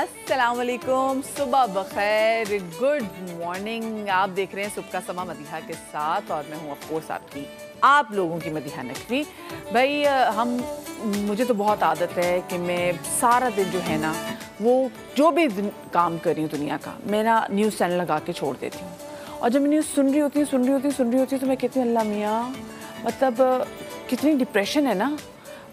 अस्सलाम वालेकुम, सुबह बखैर, गुड मॉर्निंग। आप देख रहे हैं सुबह का समा मदीहा के साथ और मैं हूँ ऑफ कोर्स आपकी आप लोगों की मदीहा नकवी। भाई मुझे तो बहुत आदत है कि मैं सारा दिन जो है ना वो जो भी काम कर रही हूँ दुनिया का, मैं ना न्यूज़ चैनल लगा के छोड़ देती हूँ। और जब मैं न्यूज़ सुन रही होती हूँ तो मैं कहती हूँ अल्लाह मियाँ, मतलब कितनी डिप्रेशन है ना,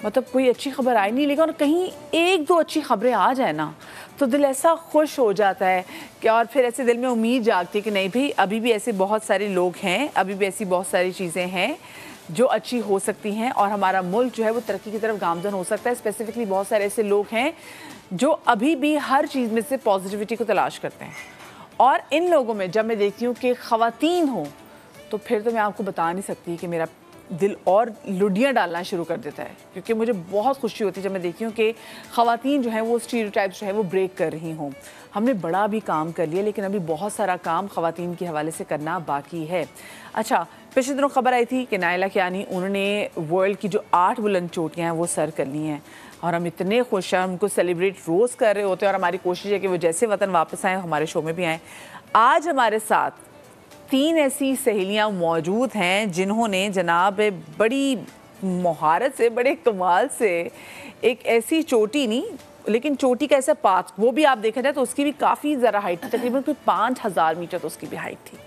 मतलब कोई अच्छी खबर आई नहीं, लेकिन और कहीं एक दो अच्छी खबरें आ जाए ना तो दिल ऐसा खुश हो जाता है कि और फिर ऐसे दिल में उम्मीद जागती है कि नहीं भाई अभी भी ऐसे बहुत सारे लोग हैं, अभी भी ऐसी बहुत सारी चीज़ें हैं जो अच्छी हो सकती हैं और हमारा मुल्क जो है वो तरक्की की तरफ गामजन हो सकता है। स्पेसिफिकली बहुत सारे ऐसे लोग हैं जो अभी भी हर चीज़ में से पॉजिटिविटी को तलाश करते हैं। और इन लोगों में जब मैं देखती हूँ कि ख़वातीन हो तो फिर तो मैं आपको बता नहीं सकती कि मेरा दिल और लुडियाँ डालना शुरू कर देता है, क्योंकि मुझे बहुत खुशी होती है जब मैं देखती हूँ कि ख़वातीन जो हैं वो स्टीरियोटाइप्स जो है वो ब्रेक कर रही हों। हमने बड़ा भी काम कर लिया लेकिन अभी बहुत सारा काम ख़वातीन के हवाले से करना बाकी है। अच्छा, पिछले दिनों खबर आई थी कि नायला कियानी उन्होंने वर्ल्ड की जो 8 बुलंद चोटियाँ हैं वो सर कर ली हैं और हम इतने खुश हैं, उनको सेलिब्रेट रोज़ कर रहे होते हैं और हमारी कोशिश है कि वो जैसे वतन वापस आएँ हमारे शो में भी आएँ। आज हमारे साथ 3 ऐसी सहेलियां मौजूद हैं जिन्होंने जनाब बड़ी महारत से, बड़े कमाल से एक ऐसी चोटी नहीं लेकिन चोटी का ऐसा पाथ, वो भी आप देखा जाए तो उसकी भी काफ़ी ज़रा हाइट थी, तकरीबन कोई 5000 मीटर तो उसकी भी हाइट थी,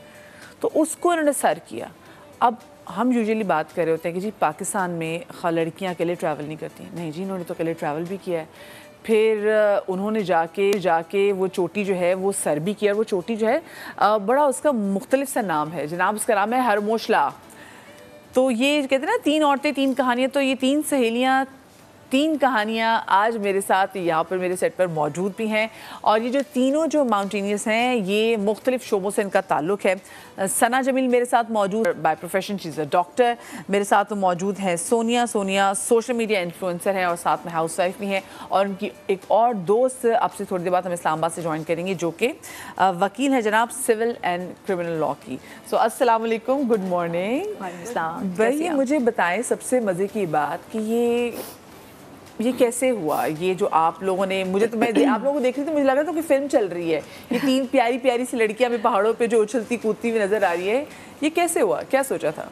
तो उसको उन्होंने सर किया। अब हम यूजुअली बात कर रहे होते हैं कि जी पाकिस्तान में लड़कियाँ अकेले ट्रैवल नहीं करती, नहीं जी, इन्होंने तो अकेले ट्रैवल भी किया है। फिर उन्होंने जाके वो चोटी जो है वो सर भी किया। वो चोटी जो है बड़ा उसका मुख्तलिफ सा नाम है जनाब, उसका नाम है हरमोशला। तो ये कहते हैं ना 3 औरतें 3 कहानियाँ, तो ये 3 सहेलियाँ 3 कहानियाँ आज मेरे साथ यहाँ पर मेरे सेट पर मौजूद भी हैं। और ये जो तीनों जो माउंटेनियर्स हैं ये मुख्तलिफ शोबों से इनका ताल्लुक़ है। सना जमील मेरे साथ मौजूद, by profession she is a doctor. मेरे साथ मौजूद हैं सोनिया सोशल मीडिया इन्फ्लुएंसर हैं और साथ में हाउस वाइफ भी हैं। और उनकी एक और दोस्त आपसे थोड़ी देर बाद हम इस्लामाबाद से ज्वाइन करेंगे जो कि वकील हैं जनाब सिविल एंड क्रिमिनल लॉ की। सो अस्सलाम वालेकुम, गुड मॉर्निंग। भाई मुझे बताएं सबसे मज़े की बात कि ये कैसे हुआ, ये जो आप लोगों ने, मुझे तो मैं आप लोगों को देख रही थी मुझे लग रहा था कि फिल्म चल रही है। ये 3 प्यारी प्यारी सी लड़कियां हमें पहाड़ों पे जो उछलती कूदती हुई नजर आ रही है, ये कैसे हुआ, क्या सोचा था?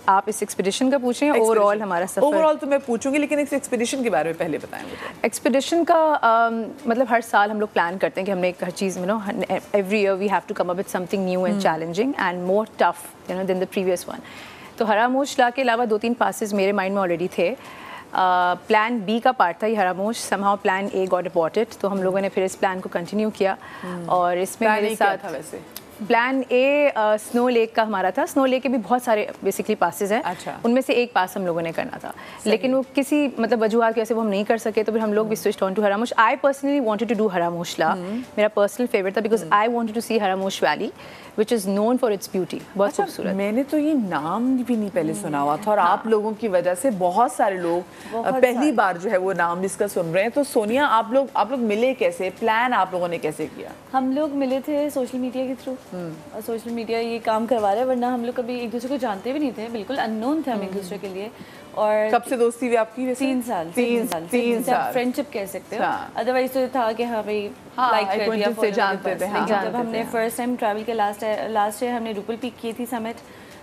आप इस एक्सपीडिशन का पूछें या ओवरऑल हमारा सफर? ओवरऑल तो मैं पूछूंगी लेकिन इस एक्सपीडिशन के बारे में पहले बताएं मुझे। एक्सपीडिशन का मतलब हर साल हम लोग प्लान करते हैं कि हमने एक हर चीज़ में every year we have to come up with something new and challenging and more tough than the previous one. तो हरामोशला के अलावा 2-3 पासेस मेरे माइंड में ऑलरेडी थे। प्लान बी का पार्ट था ये हरामोश, somehow plan A got aborted, तो हम लोगों ने फिर इस प्लान को कंटिन्यू किया। और इसमें मेरे साथ वैसे प्लान ए स्नो लेक का हमारा था। स्नो लेक के भी बहुत सारे बेसिकली पासेस हैं। अच्छा। उनमें से एक पास हम लोगों ने करना था लेकिन वो किसी मतलब वजूहत की वजह से वो हम नहीं कर सके, तो फिर हम लोग भी switched on to Haramosh. I personally wanted to do Haramosh La, मेरा पर्सनल फेवरेट था because I wanted to see Haramosh valley which is known for its beauty. बहुत खूबसूरत। मैंने तो ये नाम भी नहीं पहले सुना हुआ था और आप लोगों की वजह से बहुत सारे लोग पहली बार जो है वो नाम इसका सुन रहे हैं। तो सोनिया आप लोग मिले कैसे, प्लान आप लोगों ने कैसे किया? हम लोग मिले थे सोशल मीडिया के थ्रू और सोशल मीडिया ये काम करवा रहा है, वरना हम लोग कभी एक दूसरे को जानते भी नहीं थे, बिल्कुल अननोन थे हम एक दूसरे के लिए। और कब से दोस्ती हुई आपकी? 3 साल फ्रेंडशिप कह सकते हो। अदरवाइज तो था कि हाँ भाई लाइक कर दिया, से जानते थे। हाँ, जब हमने फर्स्ट टाइम ट्रैवल के लास्ट ईयर हमने रूपल पीक की थी समिट,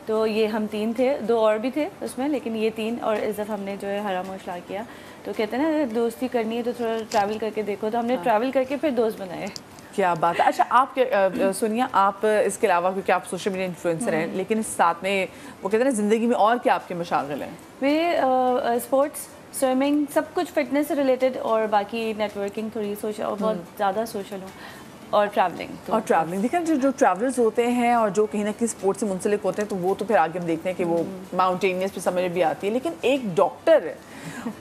तो ये हम 3 थे, 2 और भी थे उसमें, लेकिन ये 3 और इस दफ़ा हमने जो है हरामोशला किया। तो कहते हैं ना दोस्ती करनी है तो थोड़ा ट्रैवल करके देखो, तो हमने ट्रैवल करके फिर दोस्त बनाए। क्या बात है। अच्छा आप सोनिया, आप इसके अलावा क्योंकि आप सोशल मीडिया इन्फ्लुएंसर हैं लेकिन इस साथ में वो कहते हैं ज़िंदगी में और क्या आपके मशागिल हैं? मेरे स्पोर्ट्स, स्विमिंग, सब कुछ फिटनेस से रिलेटेड और बाकी नेटवर्किंग थोड़ी सोशल और बहुत ज़्यादा सोशल हूँ और ट्रैवलिंग। देखिए जो ट्रैवलर्स होते हैं और जो कहीं ना कहीं स्पोर्ट्स से मुंसलिक होते हैं तो वो तो फिर आगे हम देखते हैं कि वो माउंटेनियर्स पे समझ भी आती है, लेकिन एक डॉक्टर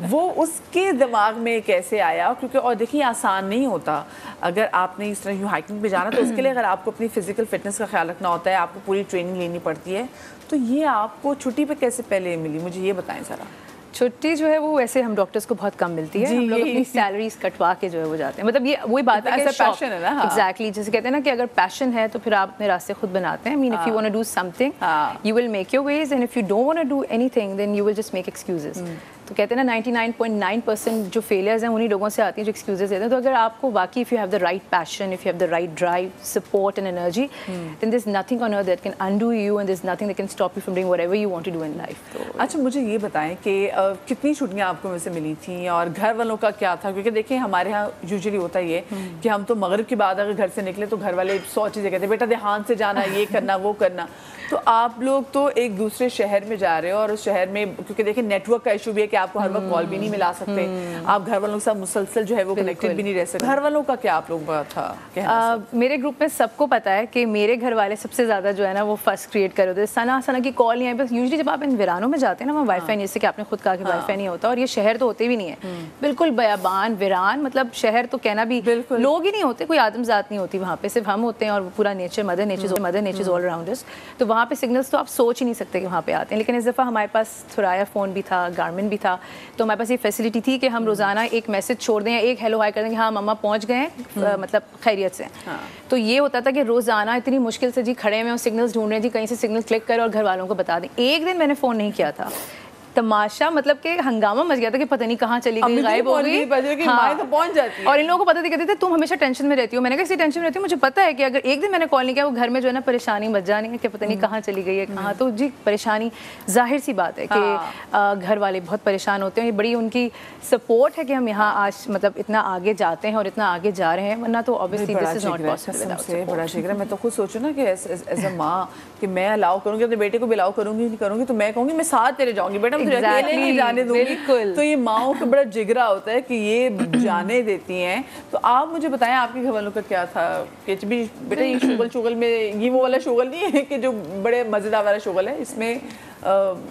वो उसके दिमाग में कैसे आया? क्योंकि और देखिए आसान नहीं होता, अगर आपने इस तरह हाइकिंग पे जाना तो उसके लिए अगर आपको अपनी फिजिकल फिटनेस का ख्याल रखना होता है, आपको पूरी ट्रेनिंग लेनी पड़ती है, तो ये आपको छुट्टी पे कैसे पहले मिली, मुझे ये बताएं ज़रा। छुट्टी जो है वो वैसे हम डॉक्टर्स को बहुत कम मिलती है, हम लोग अपनी सैलरीज कटवा के जो है वो जाते हैं। मतलब ये वही बात है कि पैशन है ना। एग्जैक्टली, जैसे कहते हैं ना कि अगर पैशन है तो फिर आप अपने रास्ते खुद बनाते हैं। I mean if you want to do something you will make your ways and if you don't want to do anything then you will just make excuses. तो कहते हैं ना 99.9% जो फेलियर्स हैं उन्हीं लोगों से आती हैं जो एक्सक्यूजेस देते हैं। तो अगर आपको वाकई if you have the right passion, if you have the right drive, support and energy, then there is nothing on earth that can undo you and there is nothing that can stop you from doing whatever you want to do in life. अच्छा, मुझे ये बताएं कि कितनी छुट्टियां आपको में से मिली थी और घर वालों का क्या था? क्योंकि देखिए हमारे यहाँ यूजुअली होता ही है कि हम तो मगरिब के बाद अगर घर से निकले तो घर वाले 100 चीज़ें कहते हैं, बेटा ध्यान से जाना, ये करना वो करना। तो आप लोग तो एक दूसरे शहर में जा रहे हो और उस शहर में क्योंकि देखिए नेटवर्क का इशू भी है कि आपको हर वक्त कॉल भी नहीं मिला सकते, आप घर वालों के साथ मुसलसल जो है वो कनेक्टेड भी नहीं रह सकते। घर वालों का क्या आप लोगों का था? मेरे ग्रुप में सबको पता है कि मेरे घर वाले सबसे ज़्यादा जो है ना वो फर्स्ट क्रिएट कर होते हैं। सना सना की कॉल नहीं आई। बस यूजुअली जब आप इन वीरानों में जाते हैं ना वहाँ वाईफाई नहीं, जैसे कि आपने खुद कहा कि वाईफाई नहीं होता, और ये शहर तो होते भी नहीं है, बिल्कुल बयाबान वीरान, मतलब शहर तो कहना भी, लोग ही नहीं होते, कोई आदमजात नहीं होती वहाँ पे, सिर्फ हम होते हैं और पूरा nature, mother nature all around us. तो वहाँ पे सिग्नल्स तो आप सोच ही नहीं सकते कि वहाँ पे आते हैं। लेकिन इस दफ़ा हमारे पास थुराया फ़ोन भी था, गारमिन भी था, तो हमारे पास ये फैसिलिटी थी कि हम रोज़ाना एक मैसेज छोड़ दें, एक हेलो हाई कर दें कि हाँ मम्मा पहुँच गए हैं, मतलब खैरियत से। तो ये होता था कि रोज़ाना इतनी मुश्किल से जी खड़े में और सिग्नल्स ढूंढ रहे हैं जी, कहीं से सिग्नल क्लिक करें और घर वालों को बता दें। एक दिन मैंने फ़ोन नहीं किया था, तमाशा मतलब कि हंगामा मच गया था कि पता नहीं कहाँ चली गई, गायब हो गई। हाँ, तो पहुंच जाती है। और इन लोगों को पता थी, कहते थे तुम हमेशा टेंशन में रहती हो। मैंने कहा इसी टेंशन में रहती हूँ, मुझे पता है कि अगर एक दिन मैंने कॉल नहीं किया वो घर में जो है ना परेशानी मच जानी है कि पता नहीं कहाँ चली गई है कहाँ। तो जी परेशानी जाहिर सी बात है कि घर वाले बहुत परेशान होते हैं। ये बड़ी उनकी सपोर्ट है कि हम यहाँ आज मतलब इतना आगे जाते हैं और इतना आगे जा रहे हैं, वरना तो obviously this is not possible. बड़ा शिक्र है। मैं तो खुद सोचूं ना कि एज अ माँ कि मैं अलाउ करूँगी अपने बेटे को भी अलाउ करूँगी, नहीं करूँगी तो मैं कहूँगी मैं साथ तेरे जाऊँगी, बेटा मुझे अकेले नहीं जाने दूंगी। तो ये माओं का बड़ा जिगरा होता है कि ये जाने देती हैं। तो आप मुझे बताएं आपके घर वालों का क्या था कि बेटा ये शुगल में ये वो वाला शुगल नहीं है कि जो बड़े मज़ेदार वाला शुगल है, इसमें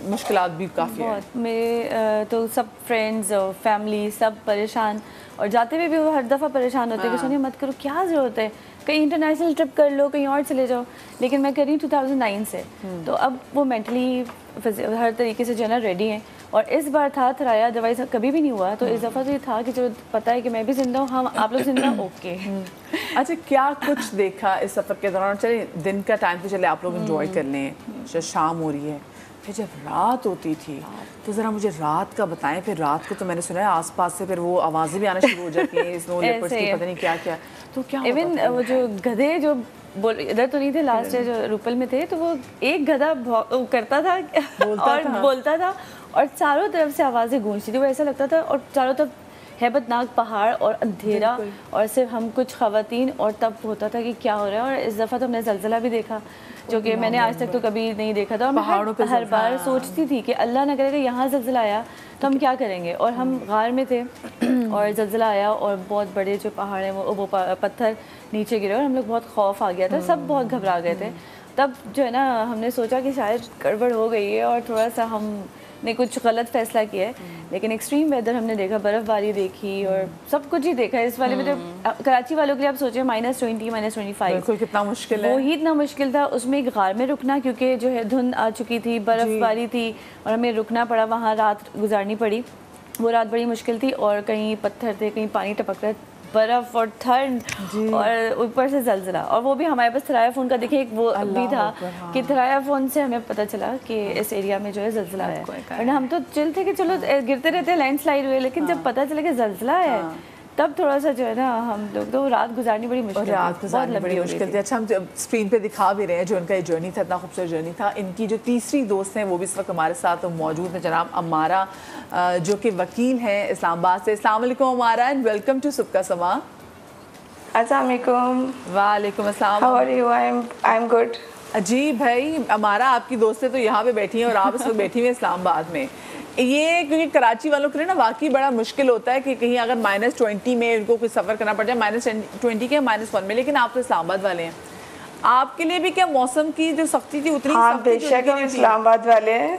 मुश्किलात भी काफ़ी है। मेरे तो सब फ्रेंड्स और फैमिली सब परेशान, और जाते हुए भी वो हर दफ़ा परेशान होते हैं कि सोनिया मत करो, क्या ज़रूरत है, कहीं इंटरनेशनल ट्रिप कर लो, कहीं और चले जाओ। लेकिन मैं कर रही हूँ 2009 से, तो अब वो मेंटली हर तरीके से जो है ना रेडी हैं। और इस बार था थराया, अदरवाइज कभी भी नहीं हुआ। तो इस दफ़ा तो ये था कि चलो पता है कि मैं भी जिंदा हूँ, हम आप लोग जिंदा, ओके। अच्छा, क्या कुछ देखा इस सफ़र के दौरान? चले दिन का टाइम तो चले आप लोग एंजॉय कर लें, शाम हो रही है, फिर जब रात होती थी तो ज़रा मुझे रात का बताएं। फिर रात को तो मैंने सुना है आसपास से फिर वो आवाज़ें भी आना शुरू हो जाती हैं, स्नो लेपर्ड्स की पता नहीं क्या क्या। तो क्या इवन वो जो गधे जो इधर तो नहीं थे, लास्ट जो रूपल में थे, तो वो एक गधा करता था बोलता था और चारों तरफ से आवाज़ें गूंजती थी। वो ऐसा लगता था, और चारों तरफ हैबतनाक पहाड़ और अंधेरा और सिर्फ हम कुछ ख़वातीन, और तब होता था कि क्या हो रहा है। और इस दफ़ा तो हमने ज़लज़ला भी देखा जो कि मैंने आज तक तो कभी नहीं देखा था। और मैं हर बार सोचती थी कि अल्लाह ना करे कि यहाँ ज़लज़ला आया तो हम क्या करेंगे। और हम गार में थे और ज़लज़ला आया और बहुत बड़े जो पहाड़ हैं वो पत्थर नीचे गिरे और हम लोग बहुत खौफ आ गया था, सब बहुत घबरा गए थे। तब जो है ना हमने सोचा कि शायद गड़बड़ हो गई है और थोड़ा सा हमने कुछ गलत फैसला किया है। लेकिन एक्सट्रीम वेदर हमने देखा, बर्फ़बारी देखी और सब कुछ ही देखा इस वाले में। तो कराची वालों के लिए आप सोचें -20 -25 बिल्कुल कितना मुश्किल है, वो ही इतना मुश्किल था। उसमें एक गार में रुकना, क्योंकि जो है धुंध आ चुकी थी, बर्फ़बारी थी और हमें रुकना पड़ा, वहाँ रात गुजारनी पड़ी। वो रात बड़ी मुश्किल थी और कहीं पत्थर थे, कहीं पानी टपक रहा, बर्फ़ और ठंड और ऊपर से ज़लज़ला। और वो भी हमारे पास थराया फ़ोन का देखिए एक वो भी था कि थराया फ़ोन से हमें पता चला कि इस एरिया में जो है ज़लज़ला है। वरना हम तो चिल थे कि चलो गिरते रहते लैंडस्लाइड हुए, लेकिन जब पता चला कि ज़लज़ला है तब थोड़ा सा जो है ना हम लोग तो रात गुजारनी बड़ी मुश्किल थी, रात गुजारनी बड़ी मुश्किल थी। अच्छा, हम स्क्रीन पे दिखा भी रहे हैं जो उनका ये जर्नी था, इतना खूबसूरत जर्नी था। इनकी जो तीसरी दोस्त हैं वो भी इस वक्त हमारे साथ मौजूद हैं, जनाब अम्मारा, जो कि वकील हैं इस्लामाबाद से। अस्सलाम वालेकुम अम्मारा, एंड वेलकम टू सुबह का समा। अस्सलाम वालेकुम। वालेकुम अस्सलाम। How are you? I am good. जी भाई, हमारा आपकी दोस्तें तो यहाँ पे बैठी हैं और आप इस वक्त बैठी हुई इस्लामाबाद में। ये क्योंकि कराची वालों के लिए ना वाकई बड़ा मुश्किल होता है कि कहीं अगर -20 में इनको कुछ सफ़र करना पड़ जाए, -20 के -1 में। लेकिन आप तो इस्लामाबाद वाले हैं, आपके लिए भी क्या मौसम की जो सख्ती थी उतनी? हाँ बेशक, हम इस्लामाबाद वाले हैं,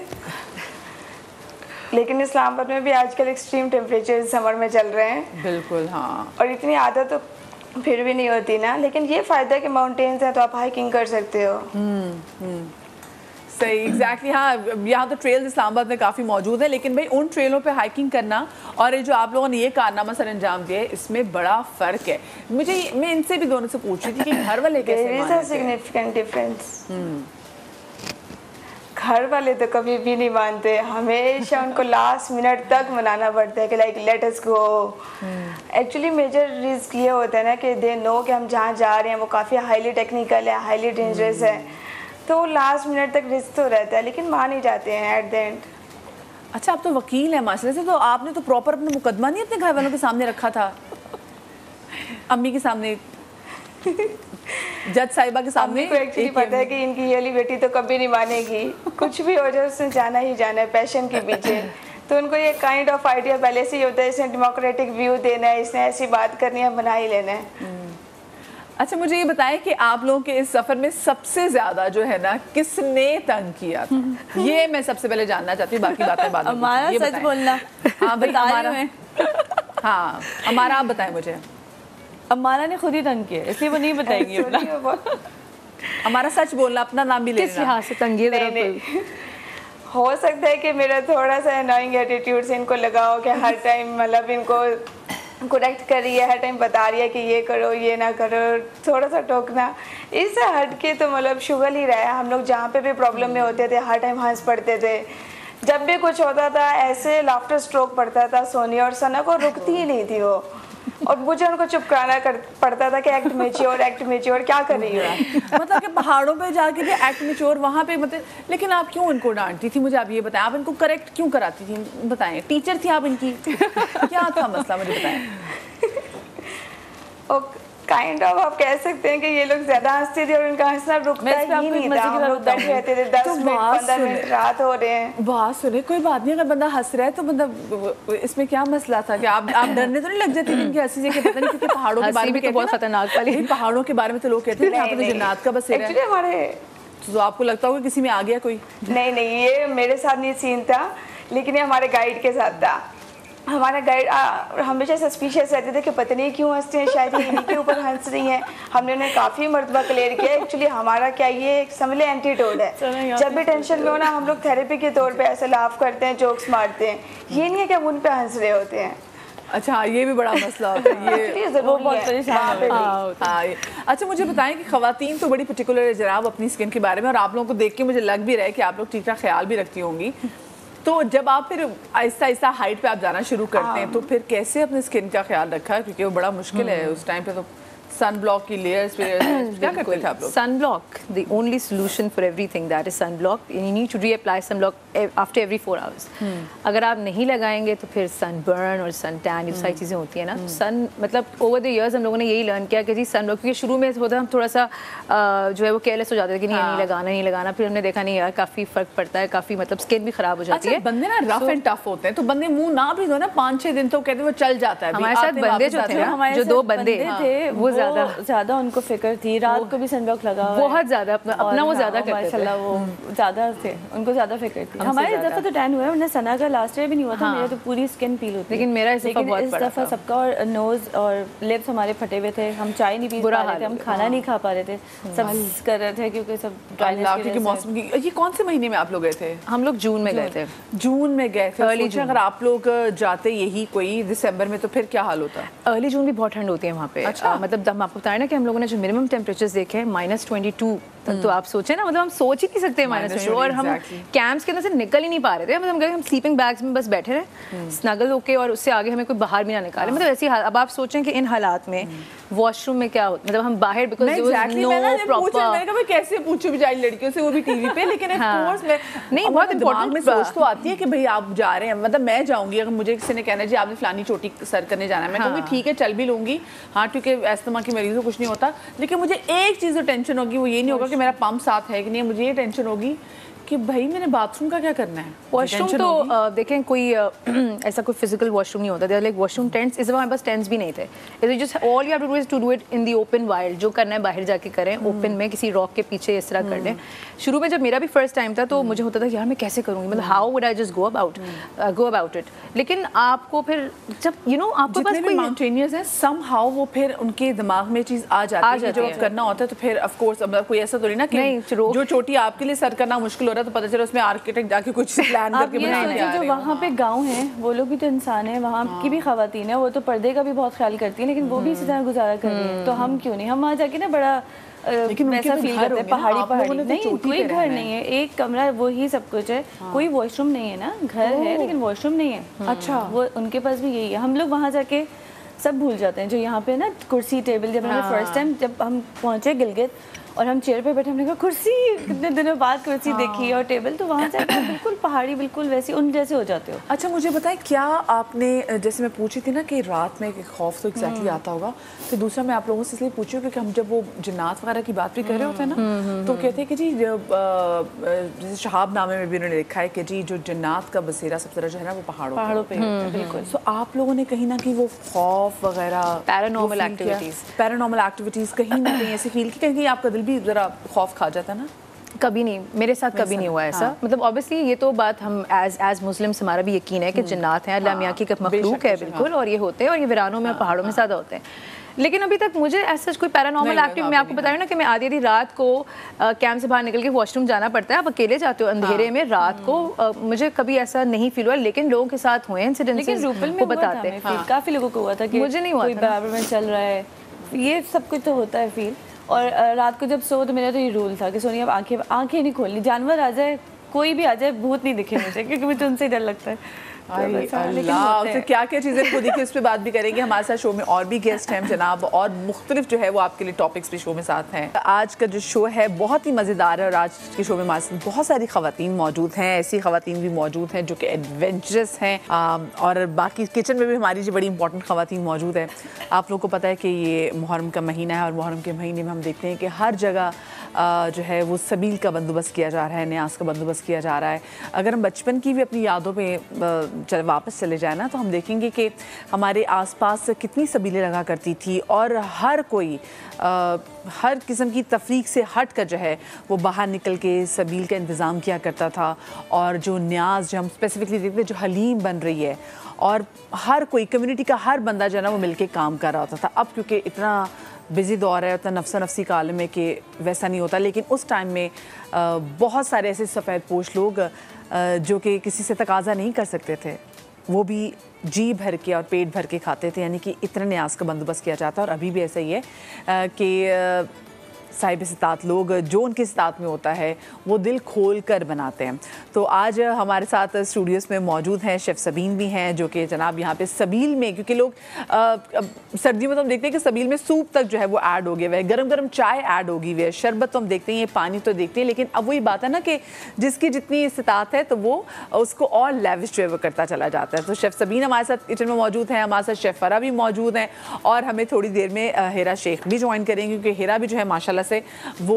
लेकिन इस्लामाबाद में भी आजकल एक्सट्रीम टेम्परेचर समर में चल रहे हैं। बिल्कुल हाँ, और इतनी आदत तो फिर भी नहीं होती ना। लेकिन ये फ़ायदा है कि माउंटेन्स हैं तो आप हाइकिंग कर सकते हो। सही, एग्जैक्टली। हाँ, यहाँ तो ट्रेल्स इस्लामाबाद में काफ़ी मौजूद है, लेकिन भाई उन ट्रेलों पे हाइकिंग करना और ये जो आप लोगों ने ये कारनामा सर अंजाम दिया है, इसमें बड़ा फ़र्क है। मैं इनसे भी दोनों से पूछ रही थी कि घर वाले कैसे सिग्निफिकेंट डिफरेंस। घर वाले तो कभी भी नहीं मानते, हमेशा उनको लास्ट मिनट तक मनाना पड़ता है कि लाइक लेट अस गो। एक्चुअली मेजर रिस्क ये होता है ना कि दे नो कि हम जहाँ जा रहे हैं वो काफ़ी हाईली टेक्निकल है, हाईली डेंजरस है, तो लास्ट मिनट तक रिस्क तो रहता है, लेकिन मान ही जाते हैं एट द एंड। अच्छा, आप तो वकील हैं माशाल्लाह से, तो आपने तो प्रॉपर अपना मुकदमा नहीं अपने घर वालों के सामने रखा था? अम्मी के सामने, जज साहिबा के सामने? को एक्चुअली पता है कि इनकी ये वाली बेटी तो कभी नहीं मानेगी, कुछ भी हो जाए उसने जाना ही जाना है पैशन के पीछे। तो उनको ये काइंड ऑफ आइडिया पहले से ही होता है, इसने डेमोक्रेटिक व्यू देना है, इसने ऐसी बात करनी है, बना ही लेना है। अच्छा, मुझे ये बताएं कि आप लोगों के इस सफर में सबसे ज्यादा जो है ना किसने तंग किया था? ये मैं सबसे पहले जानना चाहती हूँ, बाकी बातें बाद में। हमारा सच बोलना। हाँ भाई, हमारा। हाँ, हमारा आप बताएं मुझे। अम्मारा ने खुद ही तंग किया, इसलिए वो नहीं बताएंगी अपना। हमारा सच बोलना, अपना नाम भी ले किस लिहाज से तंग किया? हो सकता है कि मेरा थोड़ा सा अनोइंग एटीट्यूड से इनको लगा हो कि हर टाइम मतलब इनको करेक्ट कर रही है, हर टाइम बता रही है कि ये करो ये ना करो, थोड़ा सा टोकना, इससे हट के तो मतलब शुगल ही रहा है। हम लोग जहाँ पे भी प्रॉब्लम में होते थे हर टाइम हंस पड़ते थे, जब भी कुछ होता था ऐसे लाफ्टर स्ट्रोक पड़ता था सोनिया और सना को, रुकती ही नहीं थी वो, और मुझे उनको चुप कराना पड़ता था कि एक्ट मेच्योर क्या कर रही हो। मतलब कि पहाड़ों पे जाके भी एक्ट मेच्योर वहाँ पे, मतलब लेकिन आप क्यों इनको डांटती थी? मुझे आप ये बताएं, आप इनको करेक्ट क्यों कराती थी? बताएं, टीचर थी आप इनकी? क्या था मसला, मुझे बताएं। काइंड ऑफ आप कह सकते हैं कि ये लोग ज्यादा हंसते थे और उनका हंसना रुकता ही नहीं था। हम लोग बैठे रहते थे 10 मिनट 15 मिनट, रात हो रहे हैं। बात सुने, कोई बात नहीं, अगर बंदा हंस रहा है तो मतलब इसमें क्या मसला था? कि आप डरने तो नहीं लग जाती इनकी हंसी से? पता नहीं, क्योंकि पहाड़ों के बारे में तो बहुत खतरनाक वाली, पहाड़ों के बारे में तो लोग कहते हैं यहाँ पे तो जन्नत का बसेरा है। हमारे तो आपको लगता होगा किसी में आ गया कोई? नहीं, ये मेरे साथ नहीं सीन था, लेकिन ये हमारे गाइड के साथ था। हमारा गाइड हमेशा सस्पिशियस रहते थे कि पता नहीं क्यों हंसते हैं, शायद ये इन्हीं के ऊपर हंस रही हैं। हमने उन्हें काफ़ी मरतबा क्लियर किया। एक्चुअली हमारा क्या ये एक समझ लें एंटीडोट है, जब भी टेंशन में हो ना हम लोग थेरेपी के तौर पे ऐसे लाफ करते हैं, जोक्स मारते हैं, ये नहीं है कि हम उन पे हंस रहे होते हैं। अच्छा, ये भी बड़ा मसला होता है, ये वो बहुत परेशान है। हाँ, अच्छा मुझे बताएं कि ख़वातीन तो बड़ी पर्टिकुलर है जनाब अपनी स्किन के बारे में, और आप लोगों को देख के मुझे लग भी रहा है कि आप लोग ठीक ठाक ख्याल भी रखती होंगी। तो जब आप फिर आहिस्ता आहिस्ता हाइट पे आप जाना शुरू करते हैं तो फिर कैसे अपने स्किन का ख्याल रखा? क्योंकि वो बड़ा मुश्किल है उस टाइम पे, तो सन ब्लॉक की लेयर्स क्या करते थे आप लोग? Sunblock, the only solution for everything that is sunblock. You need to reapply sunblock after every 4 hours. अगर आप नहीं लगाएंगे तो फिर सन बर्न और सन टैन ये सारी चीज़ें होती हैं ना। तो सन मतलब ओवर द ईयर्स हम लोगों ने यही लर्न किया कि जी सन ब्लॉक, क्योंकि शुरू में होता हम थोड़ा सा जो है वो केयरलेस हो जाते थे कि नहीं लगाना, फिर हमने देखा नहीं यार काफ़ी फ़र्क पड़ता है, काफ़ी मतलब स्किन भी ख़राब हो जाती है। बंदे ना रफ एंड टफ होते हैं, तो बंदे मुंह ना भी दो ना 5-6 दिन तो कहते हैं वो चल जाता है। हमारे साथ बंदे जो थे ना, जो 2 बंदे थे वो ज़्यादा उनको फिक्र थी, रात को भी सनब्लॉक लगा बहुत ज्यादा अपना वो ज्यादा करते थे माशाल्लाह, वो ज्यादा थे, उनको ज्यादा फिक्र थी। हमारे इस दफा तो टैन हुआ है, वरना सना का लास्ट ईयर भी नहीं हुआ था। मेरा तो पूरी स्किन पील होती, लेकिन मेरा इस दफा बहुत पड़ा था। इस दफा सबका और नोज और लिप्स हमारे फटे हुए थे, हम चाय नहीं पी पा रहे थे, हम खाना नहीं खा पा रहे थे, सब कर रहे थे क्योंकि सब ड्राइनेस के मौसम की। ये कौन से महीने में आप लोग गए थे? हम लोग जून में गए थे। जून में गए थे, अर्ली जून। अगर आप लोग जाते यही कोई दिसंबर में तो फिर क्या हाल होता? अर्ली जून भी बहुत ठंड होती है वहाँ पे। मतलब हम आपको बताया ना कि हम लोगों ने जो मिनिमम टेम्परेचर्स देखे हैं -22 तक, तो आप सोचे ना, मतलब हम सोच ही नहीं सकते -22, और हम कैंप्स के अंदर से निकल ही नहीं पा रहे थे। मतलब हम स्लीपिंग बैग्स में बस बैठे रहे स्नगल होके, और उससे आगे हमें कोई बाहर भी ना निकाले। मतलब ऐसी अब आप सोचें कि इन हालात में वॉशरूम में क्या होता, मतलब हम बाहर बिकॉज़ मैं कैसे पूछूं बेचारी लड़कियों से, वो भी टीवी पे, लेकिन कोर्स में नहीं बहुत इंपॉर्टेंट में सोच तो आती है कि भाई आप जा रहे हैं, मतलब मैं जाऊंगी, अगर मुझे किसी ने कहना जी आपने फलानी चोटी सर करने जाना है, मैं कहूँगी ठीक है चल भी लूंगी, हाँ क्योंकि अस्थमा की मरीजों कुछ नहीं होता, लेकिन मुझे एक चीज़ टेंशन होगी, वो ये नहीं होगा कि मेरा पंप साथ है कि नहीं, मुझे ये टेंशन होगी कि भाई मैंने बाथरूम का क्या करना है। वॉशरूम तो देखें कोई ऐसा कोई फिजिकल वॉशरूम नहीं होता, देयर लाइक वॉशरूम टेंट्स। इस दफा हमारे पास टेंट्स भी नहीं थे। It just all you have to do is to do it in the open wild. जो करना है बाहर जाके करें, ओपन में किसी रॉक के पीछे इस तरह कर लें। शुरू में जब मेरा भी फर्स्ट टाइम था तो मुझे होता था यार मैं कैसे करूँगी, मतलब how would I just go about it. लेकिन आपको फिर जब आपके पास कोई माउंटेनियर्स है समहाउ वो फिर उनके दिमाग में चीज़ आ जाती है जब करना होता है, तो फिर ऑफ कोर्स कोई ऐसा तो नहीं ना कि जो चोटी आपके लिए सर करना मुश्किल हो रहा है रहा तो पता चला उसमें आर्किटेक्ट जाके कुछ प्लान करके बनाया। जो वहाँ पे गाँव हैं वो लोग भी तो इंसान हैं, वहाँ की भी खवातीन है, वो तो पर्दे का भी बहुत ख्याल करती हैं, लेकिन वो भी इसी तरह गुजारा कर रही है। तो हम क्यों नहीं, हम वहाँ जाके ना बड़ा वैसा फील करते हैं, पहाड़ी नहीं, कोई घर नहीं है, एक कमरा वो ही सब कुछ है, कोई वॉशरूम नहीं है ना, घर है लेकिन वॉशरूम नहीं है। अच्छा, वो उनके पास भी यही है। हम लोग वहाँ जाके सब भूल जाते हैं, जो यहाँ पे ना कुर्सी टेबल, जब हमने फर्स्ट टाइम जब हम पहुँचे गिलगित और हम चेयर पे बैठे, हमने कहा कुर्सी, कितने दिनों बाद कुर्सी देखी और टेबल, तो वहाँ जाकर आप बिल्कुल पहाड़ी, बिल्कुल वैसी उन जैसे हो जाते हो। अच्छा मुझे बताएं, क्या आपने, जैसे मैं पूछी थी ना कि रात में एक खौफ तो एग्जैक्टली आता होगा, तो दूसरा मैं आप लोगों से इसलिए पूछी हूँ क्योंकि हम जब वो जिन्नात वगैरह की बात भी कर रहे होते हैं ना, तो कहते हैं कि जी जैसे शहाबनामे में भी उन्होंने लिखा है कि जी जो जिन्नात का बसेरा सबसे ज़्यादा जो है ना वो पहाड़ों पे है। बिल्कुल। सो आप लोगों ने कहीं ना कहीं वो खौफ वगैरह, पैरानॉर्मल एक्टिविटीज़ कहीं ना कहीं ऐसी फील की, कहीं आपका दिल भी ज़रा खौफ खा जाता है ना? कभी नहीं, मेरे साथ कभी नहीं हुआ ऐसा। मतलब ऑब्वियसली ये तो बात हम एज मुस्लिम्स हमारा भी यकीन है कि जिन्नात हैं, अल्लाह मियाँ की मखलूक है बिल्कुल, और ये होते हैं और ये वीरानों में पहाड़ों में ज़्यादा होते हैं। लेकिन अभी तक मुझे ऐसा कोई पैरानॉर्मल एक्टिविटी, मैं आपको बता रही हूँ ना कि मैं आधी रात को कैंप से बाहर निकल के वॉशरूम जाना पड़ता है, आप अकेले जाते हो अंधेरे में रात को, मुझे कभी ऐसा नहीं फील हुआ, लेकिन लोगों के साथ हुए इंसिडेंट्स वो बताते हैं। काफ़ी लोगों को हुआ था कि मुझे नहीं हुआ, बराबर में चल रहा है, ये सब कुछ तो होता है फील। और रात को जब सो तो मेरा तो ये रूल था कि सोनी अब आंखें नहीं खोलनी, जानवर आ जाए, कोई भी आ जाए, भूत नहीं दिखे मुझे, क्योंकि मुझे उनसे ही डर लगता है। तो क्या क्या चीज़ें को देखिए, उस पर बात भी करेंगे। हमारे साथ शो में और भी गेस्ट हैं जनाब, और मुख्तलिफ जो है वो आपके लिए टॉपिक्स भी शो में साथ हैं। आज का जो शो है बहुत ही मज़ेदार है, और आज के शो में हमारे साथ बहुत सारी ख़वातीन मौजूद हैं, ऐसी ख़वातीन भी मौजूद हैं जो कि एडवेंचरस हैं, और बाकी किचन में भी हमारी जो बड़ी इंपॉर्टेंट ख़वातीन मौजूद है। आप लोग को पता है कि ये मुहर्रम का महीना है, और मुहर्रम के महीने में हम देखते हैं कि हर जगह जो है वो सबील का बंदोबस्त किया जा रहा है, न्याज का बंदोबस्त किया जा रहा है। अगर हम बचपन की भी अपनी यादों पे वापस चले जाए ना, तो हम देखेंगे कि हमारे आसपास कितनी सबीलें लगा करती थी, और हर कोई हर किस्म की तफरीक से हट कर जो है वो बाहर निकल के सबील का इंतज़ाम किया करता था। और जो न्याज जो हम स्पेसिफिकली देखते हैं, जो हलीम बन रही है, और हर कोई कम्युनिटी का हर बंदा जो है ना वो मिल के काम कर रहा होता था। अब क्योंकि इतना बिज़ी दौर है, उतना नफ्सा नफ्सी का आलम है कि वैसा नहीं होता, लेकिन उस टाइम में बहुत सारे ऐसे सफ़ेद पोश लोग जो कि किसी से तकाजा नहीं कर सकते थे, वो भी जी भर के और पेट भर के खाते थे, यानी कि इतना न्याज का बंदोबस्त किया जाता है। और अभी भी ऐसा ही है कि साहिब इस्तात लोग जो उनके इस्तात में होता है वो दिल खोल कर बनाते हैं। तो आज हमारे साथ स्टूडियोज़ में मौजूद हैं शेफ़ सबीन भी हैं, जो कि जनाब यहाँ पे सबील में, क्योंकि लोग सर्दियों में तो हम देखते हैं कि सबील में सूप तक जो है वो ऐड हो गया हुआ है, गरम गरम चाय ऐड होगी हुई है, शरबत तो हम देखते हैं, ये पानी तो देखते हैं, लेकिन अब वही बात है ना कि जिसकी जितनी इस्तात है तो वो उसको और लेविश जो है वो करता चला जाता है। तो शेफ़ सबीन हमारे साथ किचन में मौजूद हैं, हमारे साथ शेफ़ फरा भी मौजूद हैं, और हमें थोड़ी देर में हिरा शेख भी ज्वाइन करेंगे, क्योंकि हिरा भी जो है माशाल्लाह से वो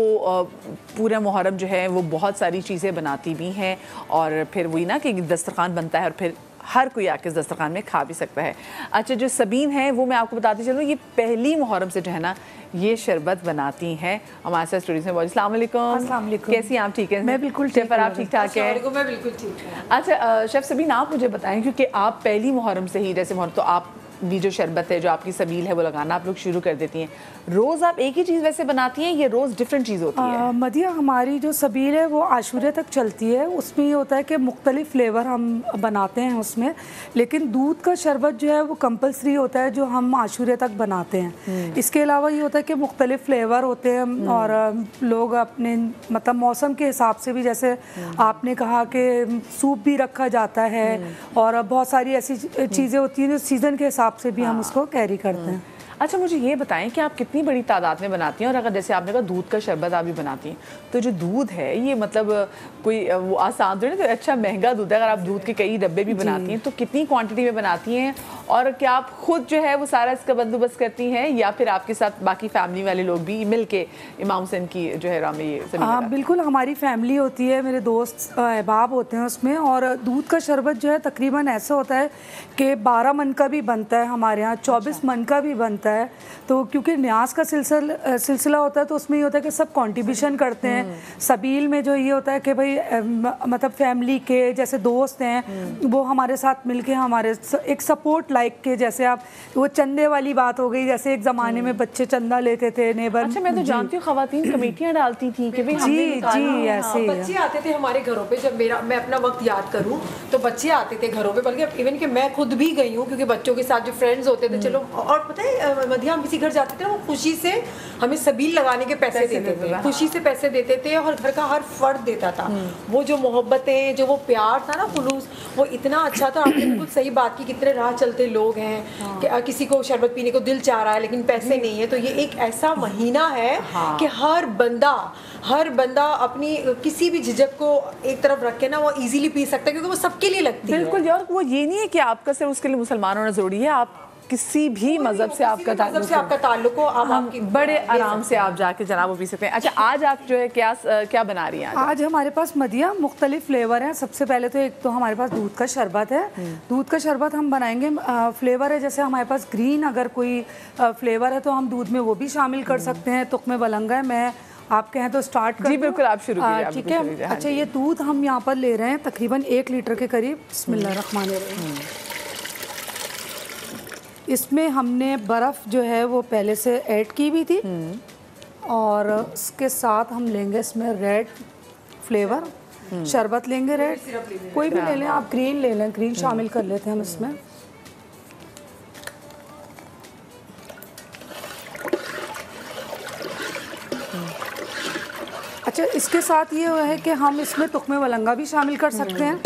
पूरा मुहर्रम जो है वो बहुत सारी चीज़ें बनाती भी हैं, और फिर वही ना कि दस्तरखान बनता है और फिर हर कोई आके इस दस्तरखान में खा भी सकता है। अच्छा, जो सबीन है वो मैं आपको बताती चलूँ, ये पहली मुहर्रम से जो है ना ये शरबत बनाती हैं। हमारे साथ स्टूडियो में अस्सलाम वालेकुम, कैसी हैं आप? ठीक है, मैं बिल्कुल ठीक, पर आप ठीक ठाक हैं? मैं बिल्कुल ठीक है। अच्छा शेफ़ सबीन, आप मुझे बताएं, क्योंकि आप पहली मुहर्रम से ही, जैसे मुहर्रम तो आप भी जो शरबत है, जो आपकी सबील है वो लगाना आप लोग शुरू कर देती हैं, रोज़ आप एक ही चीज़ वैसे बनाती हैं, ये रोज़ डिफरेंट चीज़ होती है? मदिया, हमारी जो सबील है वो आशूरे तक चलती है, उसमें ये होता है कि मुख्तलिफ फ्लेवर हम बनाते हैं उसमें, लेकिन दूध का शरबत जो है वो कंपलसरी होता है जो हम आशूरे तक बनाते हैं। इसके अलावा ये होता है कि मुख्तलिफ फ्लेवर होते हैं, और लोग अपने मतलब मौसम के हिसाब से भी, जैसे आपने कहा कि सूप भी रखा जाता है, और बहुत सारी ऐसी चीज़ें होती हैं जो सीज़न के हिसाब से भी हम उसको कैरी करते हैं। अच्छा, मुझे ये बताएं कि आप कितनी बड़ी तादाद में बनाती हैं, और अगर जैसे आपने कहा दूध का शरबत आप भी बनाती हैं, तो जो दूध है ये मतलब कोई वो आसान तो नहीं, तो अच्छा महंगा दूध है, अगर आप दूध के कई डब्बे भी बनाती हैं तो कितनी क्वांटिटी में बनाती हैं, और क्या आप खुद जो है वो सारा इसका बंदोबस्त करती हैं, या फिर आपके साथ बाकी फैमिली वाले लोग भी मिल के इमाम हुसैन की जो है राम ये सभी? हाँ बिल्कुल, हमारी फैमिली होती है, मेरे दोस्त अहबाब होते हैं उसमें, और दूध का शरबत जो है तकरीबन ऐसा होता है कि 12 मन का भी बनता है हमारे यहाँ, 24 मन का भी बनता है, है, तो क्योंकि न्याज का सिलसिला होता है तो उसमें ये होता है कि सब कंट्रीब्यूशन करते हैं। सबील में जो ये होता है कि भाई मतलब फैमिली के जैसे दोस्त हैं वो हमारे साथ मिलके हमारे एक सपोर्ट लाइक के, जैसे आप वो चंदे वाली बात हो गई, जैसे एक ज़माने में बच्चे चंदा लेते थे नेबर। अच्छा, मैं तो जानती हूँ खवातीन कमेटियाँ डालती थी कि भाई जी ऐसे बच्चे आते थे हमारे घरों पे। जब मैं अपना वक्त याद करूँ तो बच्चे आते थे घरों पे, बल्कि इवन कि मैं खुद भी गई हूँ क्योंकि बच्चों के साथ जो फ्रेंड्स होते थे, चलो, और पता है मधिया हम किसी घर जाते थे ना, वो खुशी से हमें सबील लगाने के पैसे देते थे, खुशी से पैसे देते थे और घर का हर फर्द देता था। वो जो मोहब्बतें, जो वो प्यार था ना, खुलूस, वो इतना अच्छा था। आपने बिल्कुल सही बात की, कितने राह चलते लोग हैं कि किसी को शरबत पीने को दिल चाह रहा है लेकिन पैसे नहीं है, तो ये एक ऐसा महीना है कि हर बंदा अपनी किसी भी झिझक को एक तरफ रख के ना वो इजीली पी सकता है, क्योंकि वो सबके लिए लगती है। बिल्कुल यार, वो ये नहीं है कि आपका सिर्फ उसके लिए मुसलमान होना जरूरी है, आप किसी भी मजहब से आपका ताल्लुक हो, आप बड़े आराम से आप जाके जनाब वो पी सकते हैं। अच्छा, आज आप जो है क्या बना रही हैं? आज हमारे पास मदिया मुख्तलिफ फ्लेवर हैं। सबसे पहले तो एक तो हमारे पास दूध का शरबत है। दूध का शरबत हम बनाएंगे, फ्लेवर है जैसे हमारे पास ग्रीन अगर कोई फ्लेवर है तो हम दूध में वो भी शामिल कर सकते हैं। तुख्मे बलंगा है, मैं आप कहें तो स्टार्ट कर। जी बिल्कुल, आप शुरू कीजिए। ठीक है। अच्छा, ये दूध हम यहाँ पर ले रहे हैं तकरीबन 1 लीटर के करीब। बिस्मिल्लाहिर्रहमानिर्रहीम। इसमें हमने बर्फ़ जो है वो पहले से ऐड की भी थी और उसके साथ हम लेंगे इसमें रेड फ्लेवर शरबत लेंगे, रेड कोई भी ले लें आप, ग्रीन ले लें, ग्रीन शामिल कर लेते हैं हम इसमें। अच्छा, इसके साथ ये है कि हम इसमें तुख्मे वलंगा भी शामिल कर सकते हैं।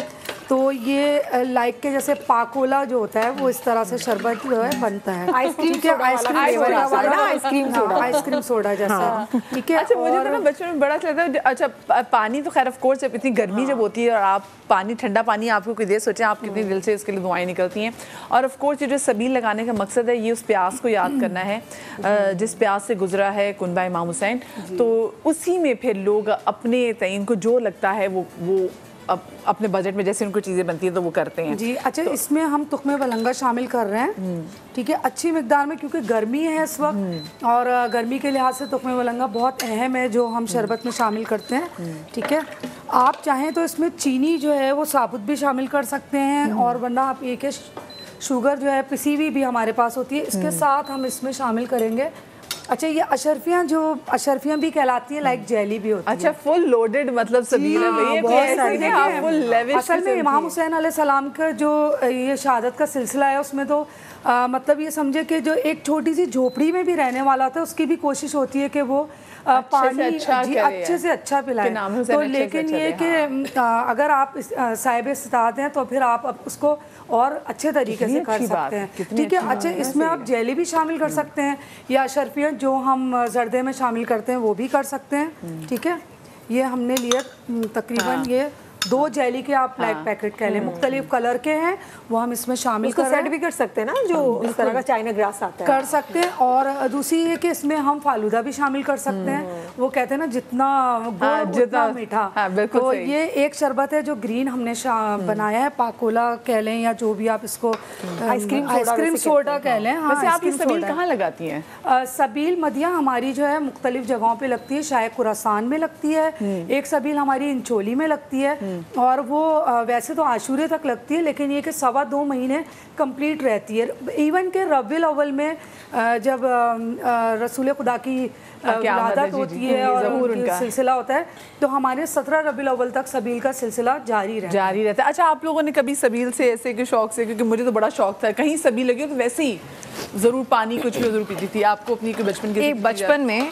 तो ये लाइक के जैसे पाकोला जो होता है वो इस तरह से शरबत जो है बनता है, आइसक्रीम सोडा जैसा। ठीक है। अच्छा, मुझे तो ना बचपन में बड़ा अच्छा लगता है। अच्छा, पानी तो खैर ऑफ कोर्स जब इतनी गर्मी जब होती है और आप पानी, ठंडा पानी आपको कोई दे, सोचें आप कितनी दिल से इसके लिए दुआएं निकलती हैं। और ऑफ कोर्स ये जो सबील लगाने का मकसद है, ये उस प्यास को याद करना है जिस प्यास से गुजरा है कुनबा इमाम हुसैन। तो उसी में फिर लोग अपने तईन को जो लगता है वो अपने बजट में जैसे उनको चीज़ें बनती हैं तो वो करते हैं जी। अच्छा, तो इसमें हम तुख्मे बलंगा शामिल कर रहे हैं, ठीक है, अच्छी मिकदार में, क्योंकि गर्मी है इस वक्त और गर्मी के लिहाज से तुख्मे बलंगा बहुत अहम है जो हम शरबत में शामिल करते हैं। ठीक है। आप चाहें तो इसमें चीनी जो है वो साबुत भी शामिल कर सकते हैं और वरना आप एक शुगर जो है पिसी हुई भी हमारे पास होती है, इसके साथ हम इसमें शामिल करेंगे। अच्छा, ये अशरफियाँ भी कहलाती हैं, लाइक जेली भी होती है। अच्छा, फुल लोडेड मतलब सबील है भैया, फुल लेविश। असल में इमाम हुसैन अलैहिस्सलाम का जो ये शहादत का सिलसिला है उसमें तो मतलब ये समझे कि जो एक छोटी सी झोपड़ी में भी रहने वाला होता है उसकी भी कोशिश होती है कि वो पानी अच्छे से अच्छा पिलाए। तो लेकिन ये कि अगर आप साहिब इस्तात हैं तो फिर आप उसको और अच्छे तरीके से कर सकते हैं। ठीक है। अच्छा, इसमें आप जेली भी शामिल कर सकते हैं या अशरफियाँ जो हम जर्दे में शामिल करते हैं वो भी कर सकते हैं। ठीक है। ये हमने लिए तकरीबन ये 2 जेली के आप लाइक पैकेट कह लें, मुख्तलिफ कलर के हैं, वो हम इसमें शामिल कर सकते हैं ना, जो इस तरह का चाइना ग्रास आता है, कर सकते हैं। और दूसरी है कि इसमें हम फालूदा भी शामिल कर सकते हैं। वो कहते हैं ना जितना गुड़ उतना मीठा। तो ये एक शरबत है जो ग्रीन हमने बनाया है, पाकोला कह लें या जो भी आप इसको आइसक्रीम सोडा कह लें। हाँ, आप ये सबील कहाँ लगाती हैं? सबील मदिया हमारी जो है मुख्तलिफ जगहों पे लगती है, शायद खुरासान में लगती है, एक सबील हमारी इंचोली में लगती है और वो वैसे तो आशूरे तक लगती है, लेकिन ये कि 2.25 महीने कंप्लीट रहती है। इवन के रबीउल अव्वल में जब रसूल खुदा की विलादत होती है और उनका सिलसिला होता है तो हमारे 17 रबीउल अव्वल तक सबील का सिलसिला जारी रहता है। अच्छा, आप लोगों ने कभी सबील से ऐसे के शौक से, क्योंकि मुझे तो बड़ा शौक था, कहीं सबील लगी हो तो वैसे ही ज़रूर पानी कुछ भी ज़रूर पीती थी। आपको अपनी बचपन में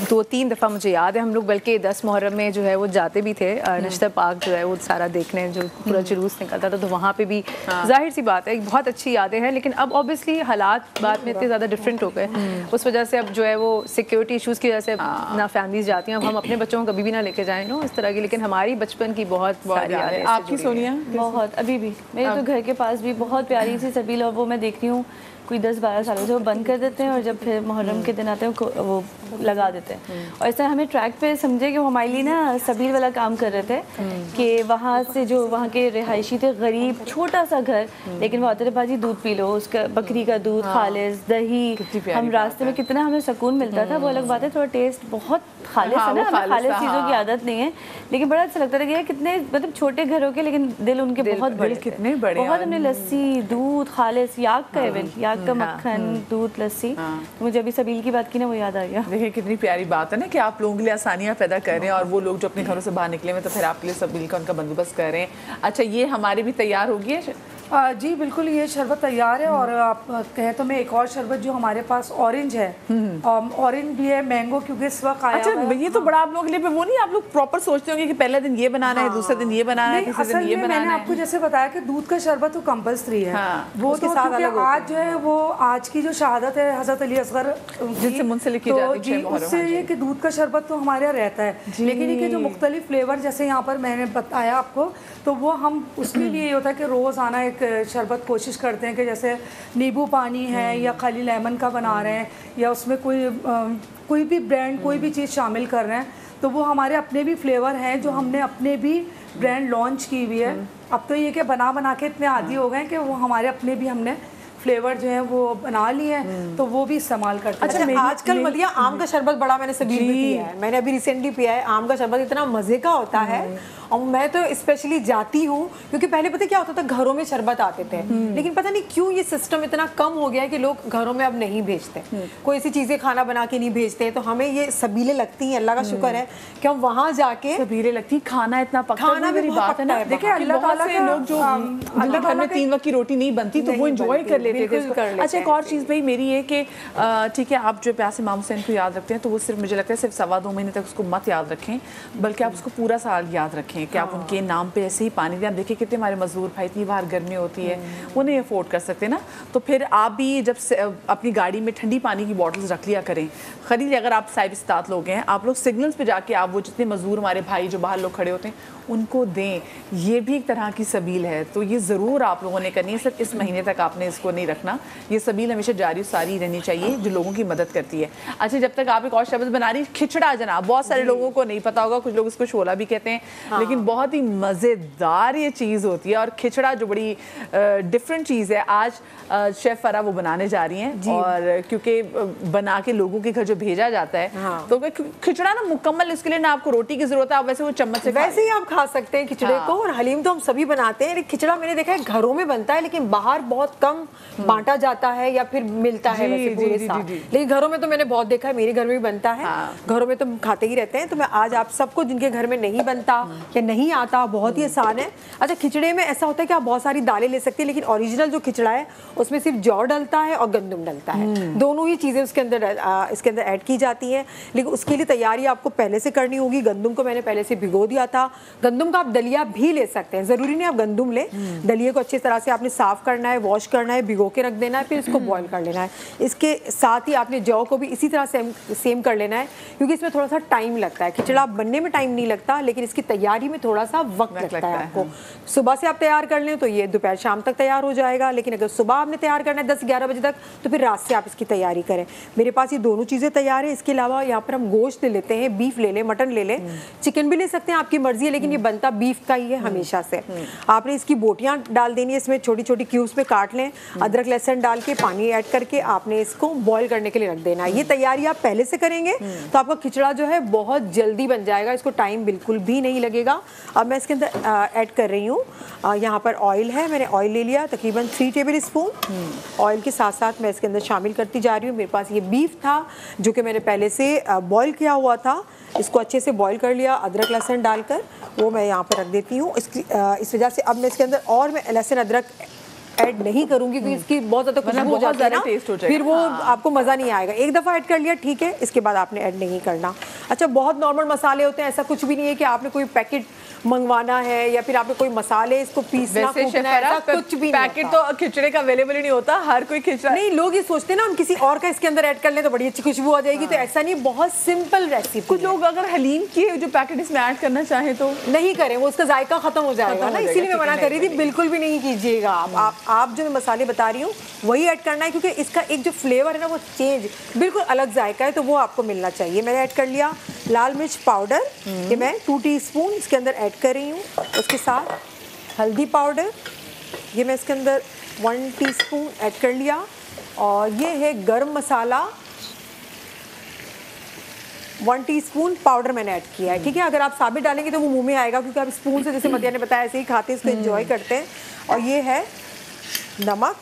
2-3 दफ़ा मुझे याद है हम लोग बल्कि 10 मुहर्रम में जो है वो जाते भी थे, नश्तर पाक जो है वो सारा देखने, जो पूरा जुलूस निकलता था, तो वहाँ पे भी जाहिर सी बात है बहुत अच्छी यादें हैं। लेकिन अब ऑब्वियसली हालात बाद में इतने ज़्यादा डिफरेंट हो गए, उस वजह से अब जो है वो सिक्योरिटी इशूज़ की वजह से ना फैमिलीज जाती हैं। अब हम अपने बच्चों को कभी भी ना लेके जाएँ नो इस तरह की, लेकिन हमारी बचपन की बहुत सारी यादें। आपकी सोनिया? बहुत, अभी भी मेरे तो घर के पास भी बहुत प्यारी सी सबील, और वो मैं देखती हूँ कोई 10-12 सालों से वो बंद कर देते हैं और जब फिर मुहर्रम के दिन आते हैं वो लगा देते हैं। और ऐसा हमें ट्रैक पे समझे कि वो हमारे लिए ना सबील वाला काम कर रहे थे कि वहाँ से जो वहाँ के रिहायशी थे, गरीब छोटा सा घर, लेकिन वो आते थे बाजी दूध पी लो, उसका बकरी का दूध, खालिस दही, हम रास्ते में कितना हमें सुकून मिलता था। वो अलग बात है, थोड़ा टेस्ट बहुत खालिस है ना, हमें खालिस चीज़ों की आदत नहीं है, लेकिन बड़ा अच्छा लगता था कि कितने मतलब छोटे घरों के लेकिन दिल उनके बहुत बड़े, कितने बड़े। बहुत हमने लस्सी, दूध, खालिस, याक का इवन याक का मक्खन, दूध, लस्सी। मुझे अभी सबील की बात की ना, वो याद आ गया। देखिए कितनी प्यारी बात है ना कि आप लोगों के लिए आसानियां पैदा कर रहे हैं और वो लोग जो अपने घरों से बाहर निकले हुए तो फिर आपके लिए सबील का उनका बंदोबस्त कर रहे हैं। अच्छा, ये हमारी भी तैयार होगी है? जी बिल्कुल, ये शरबत तैयार है। और आप कहें तो मैं एक और शरबत जो हमारे पास ऑरेंज है, ऑरेंज भी है, मैंगो क्योंकि इस वक्त आया। अच्छा, ये तो बड़ा आप लोगों के लिए वो नहीं, आप लोग प्रॉपर सोचते होंगे कि पहले दिन ये बनाना है, दूसरे दिन ये बनाना है, तीसरे दिन ये बनाना है। मैंने आपको जैसे बताया कि दूध का शरबत तो कंपलसरी है, वो तो आज जो है वो आज की जो शहादत है हजरत अली असगर जिससे मुंसलिक की जाती है, उससे ये कि दूध का शरबत तो हमारे यहाँ रहता है, लेकिन ये जो मुख्तलिफ फ्लेवर जैसे यहाँ पर मैंने बताया आपको, तो वो हम उसके लिए ये होता है कि रोज़ आना एक शरबत कोशिश करते हैं कि जैसे नींबू पानी है या खाली लेमन का बना रहे हैं या उसमें कोई भी ब्रांड कोई भी चीज़ शामिल कर रहे हैं, तो वो हमारे अपने भी फ्लेवर हैं जो हमने अपने भी ब्रांड लॉन्च की हुई है। अब तो ये कि बना के इतने आदी हो गए कि वो हमारे अपने भी हमने फ्लेवर जो है वो बना लिए हैं, तो वो भी इस्तेमाल करते हैं। अच्छा, आजकल मदिया आम का शरबत बड़ा मैंने सबील में पिया है, मैंने अभी रिसेंटली पिया है। आम का शरबत इतना मजे का होता है और मैं तो स्पेशली जाती हूँ क्योंकि पहले पता क्या होता था, घरों में शरबत आते थे, लेकिन पता नहीं क्यों ये सिस्टम इतना कम हो गया है कि लोग घरों में अब नहीं भेजते, कोई ऐसी चीजें खाना बना के नहीं भेजते। तो हमें ये सबीलें लगती हैं, अल्लाह का शुक्र है कि हम वहाँ जाके सबीलें लगती, खाना इतना पकता, खाना भी बात है ना। देखिए अल्लाह ताला के लोग जो घर में 3 वक्त की रोटी नहीं बनती तो वो एंजॉय कर लेते थे। अच्छा, एक और चीज़ भाई मेरी है कि ठीक है, आप जो प्यासे इमाम हुसैन को याद रखते हैं तो वो सिर्फ मुझे लगता है सिर्फ 1.25 महीने तक उसको मत याद रखें, बल्कि आप उसको पूरा साल याद रखें कि आप उनके नाम पे ऐसे ही पानी दें। आप देखिए कितने हमारे मजदूर भाई, इतनी बाहर गर्मी होती है, वो नहीं अफोर्ड कर सकते ना, तो फिर आप भी जब अपनी गाड़ी में ठंडी पानी की बॉटल्स रख लिया करें, खरीद। अगर आप साहिब इस्तात लोग हैं, आप लोग सिग्नल्स पे जाके आप वो जितने मजदूर हमारे भाई जो बाहर लोग खड़े होते हैं उनको दें, ये भी एक तरह की सबील है। तो ये ज़रूर आप लोगों ने करनी है, सिर्फ इस महीने तक आपने इसको नहीं रखना, ये सबील हमेशा जारी सारी रहनी चाहिए जो लोगों की मदद करती है। अच्छा, जब तक आप एक और शरबत बना रही, खिचड़ा जनाब, बहुत सारे लोगों को नहीं पता होगा, कुछ लोग इसको शोला भी कहते हैं, लेकिन बहुत ही मज़ेदार ये चीज़ होती है। और खिचड़ा जो बड़ी डिफरेंट चीज़ है, आज शेफ़ फरा वो बनाने जा रही हैं, और क्योंकि बना के लोगों के घर जो भेजा जाता है तो खिचड़ा ना मुकम्मल, इसके लिए ना आपको रोटी की ज़रूरत है, आप वैसे वो चम्मच से वैसे ही आप खा सकते हैं खिचड़े को। और हलीम तो हम सभी बनाते हैं, खिचड़ा मैंने देखा है घरों में बनता है, लेकिन बाहर बहुत कम बांटा जाता है या फिर मिलता है वैसे पूरे साल, लेकिन घरों में तो मैंने बहुत देखा है, मेरे घर में भी बनता है, घरों में तो खाते ही रहते हैं। तो मैं आज आप सबको जिनके घर में नहीं बनता या नहीं आता, बहुत ही आसान है। अच्छा, खिचड़े में ऐसा होता है कि आप बहुत सारी दालें ले सकते हैं, लेकिन ओरिजिनल जो खिचड़ा है उसमें सिर्फ जौ डलता है और गंदम डलता है, दोनों ही चीज़ें उसके अंदर ऐड की जाती हैं। लेकिन उसके लिए तैयारी आपको पहले से करनी होगी। गंदम को मैंने पहले से भिगो दिया था। गंदम का आप दलिया भी ले सकते हैं, ज़रूरी नहीं आप गंदम लें। दलिए को अच्छी तरह से आपने साफ़ करना है, वॉश करना है, भिगो के रख देना है, फिर इसको बॉईल कर लेना है। इसके साथ ही आपने जौ को भी इसी तरह सेम कर लेना है, क्योंकि इसमें थोड़ा सा टाइम लगता है। खिचड़ा बनने में टाइम नहीं लगता, लेकिन इसकी तैयारी में थोड़ा सा वक्त लगता है आपको। सुबह से आप तैयार कर लें तो ये दोपहर शाम तक तैयार हो जाएगा, लेकिन अगर सुबह आपने तैयार करना है 10-11 बजे तक, तो फिर रात से आप इसकी तैयारी करें। मेरे पास ये दोनों चीज़ें तैयार है। इसके अलावा यहाँ पर हम गोश्त ले लेते हैं, बीफ ले लें, मटन ले लें, चिकन भी ले सकते हैं, आपकी मर्जी है, लेकिन ये बनता बीफ का ही है हमेशा से। आपने इसकी बोटियां डाल देनी है, इसमें छोटी छोटी क्यूब्स में काट लें, अदरक लहसुन डाल के पानी ऐड करके आपने इसको बॉईल करने के लिए रख देना है। ये तैयारी आप पहले से करेंगे तो आपका खिचड़ा जो है बहुत जल्दी बन जाएगा, इसको टाइम बिल्कुल भी नहीं लगेगा। अब मैं इसके अंदर ऐड कर रही हूँ, यहाँ पर ऑयल है, मैंने ऑयल ले लिया तकरीबन 3 टेबल स्पून। ऑयल के साथ साथ मैं इसके अंदर शामिल करती जा रही हूँ। मेरे पास ये बीफ था जो कि मैंने पहले से बॉईल किया हुआ था, इसको अच्छे से बॉईल कर लिया अदरक लहसुन डालकर, वो मैं यहाँ पर रख देती हूँ। इस वजह से अब मैं इसके अंदर और मैं लहसुन अदरक ऐड नहीं करूंगी क्योंकि इसकी बहुत ज़्यादा खुशबू हो जाती है ना, फिर वो आपको मज़ा नहीं आएगा। एक दफ़ा ऐड कर लिया ठीक है, इसके बाद आपने ऐड नहीं करना। अच्छा, बहुत नॉर्मल मसाले होते हैं, ऐसा कुछ भी नहीं है कि आपने कोई पैकेट मंगवाना है या फिर आपने कोई मसाले इसको पीसना कूटना है, ऐसा कुछ भी नहीं। पैकेट तो खिचड़े का अवेलेबल ही नहीं होता, हर कोई खिचड़ा नहीं। लोग ये सोचते हैं ना हम किसी और का इसके अंदर ऐड कर लें तो बड़ी अच्छी खुशबू आ जाएगी, तो ऐसा नहीं, बहुत सिंपल रेसिपी। कुछ लोग अगर हलीम की जो पैकेट इसमें ऐड करना चाहें तो नहीं करें, वो उसका जायका खत्म हो जाएगा ना, इसीलिए मैं मना कर रही थी, बिल्कुल भी नहीं कीजिएगा। आप जो मैं मसाले बता रही हूँ वही ऐड करना है, क्योंकि इसका एक जो फ्लेवर है ना वो चेंज, बिल्कुल अलग जायका है, तो वो आपको मिलना चाहिए। मैंने ऐड कर लिया लाल मिर्च पाउडर, ये मैं 2 टीस्पून इसके अंदर ऐड कर रही हूँ। उसके साथ हल्दी पाउडर, ये मैं इसके अंदर 1 टीस्पून ऐड कर लिया। और ये है गरम मसाला 1 टीस्पून पाउडर मैंने ऐड किया है, ठीक है। अगर आप साबित डालेंगे तो वो मुंह में आएगा, क्योंकि आप स्पून से, जैसे मदिया ने बताया, ऐसे ही खाते हैं, इसको एंजॉय करते हैं। और ये है नमक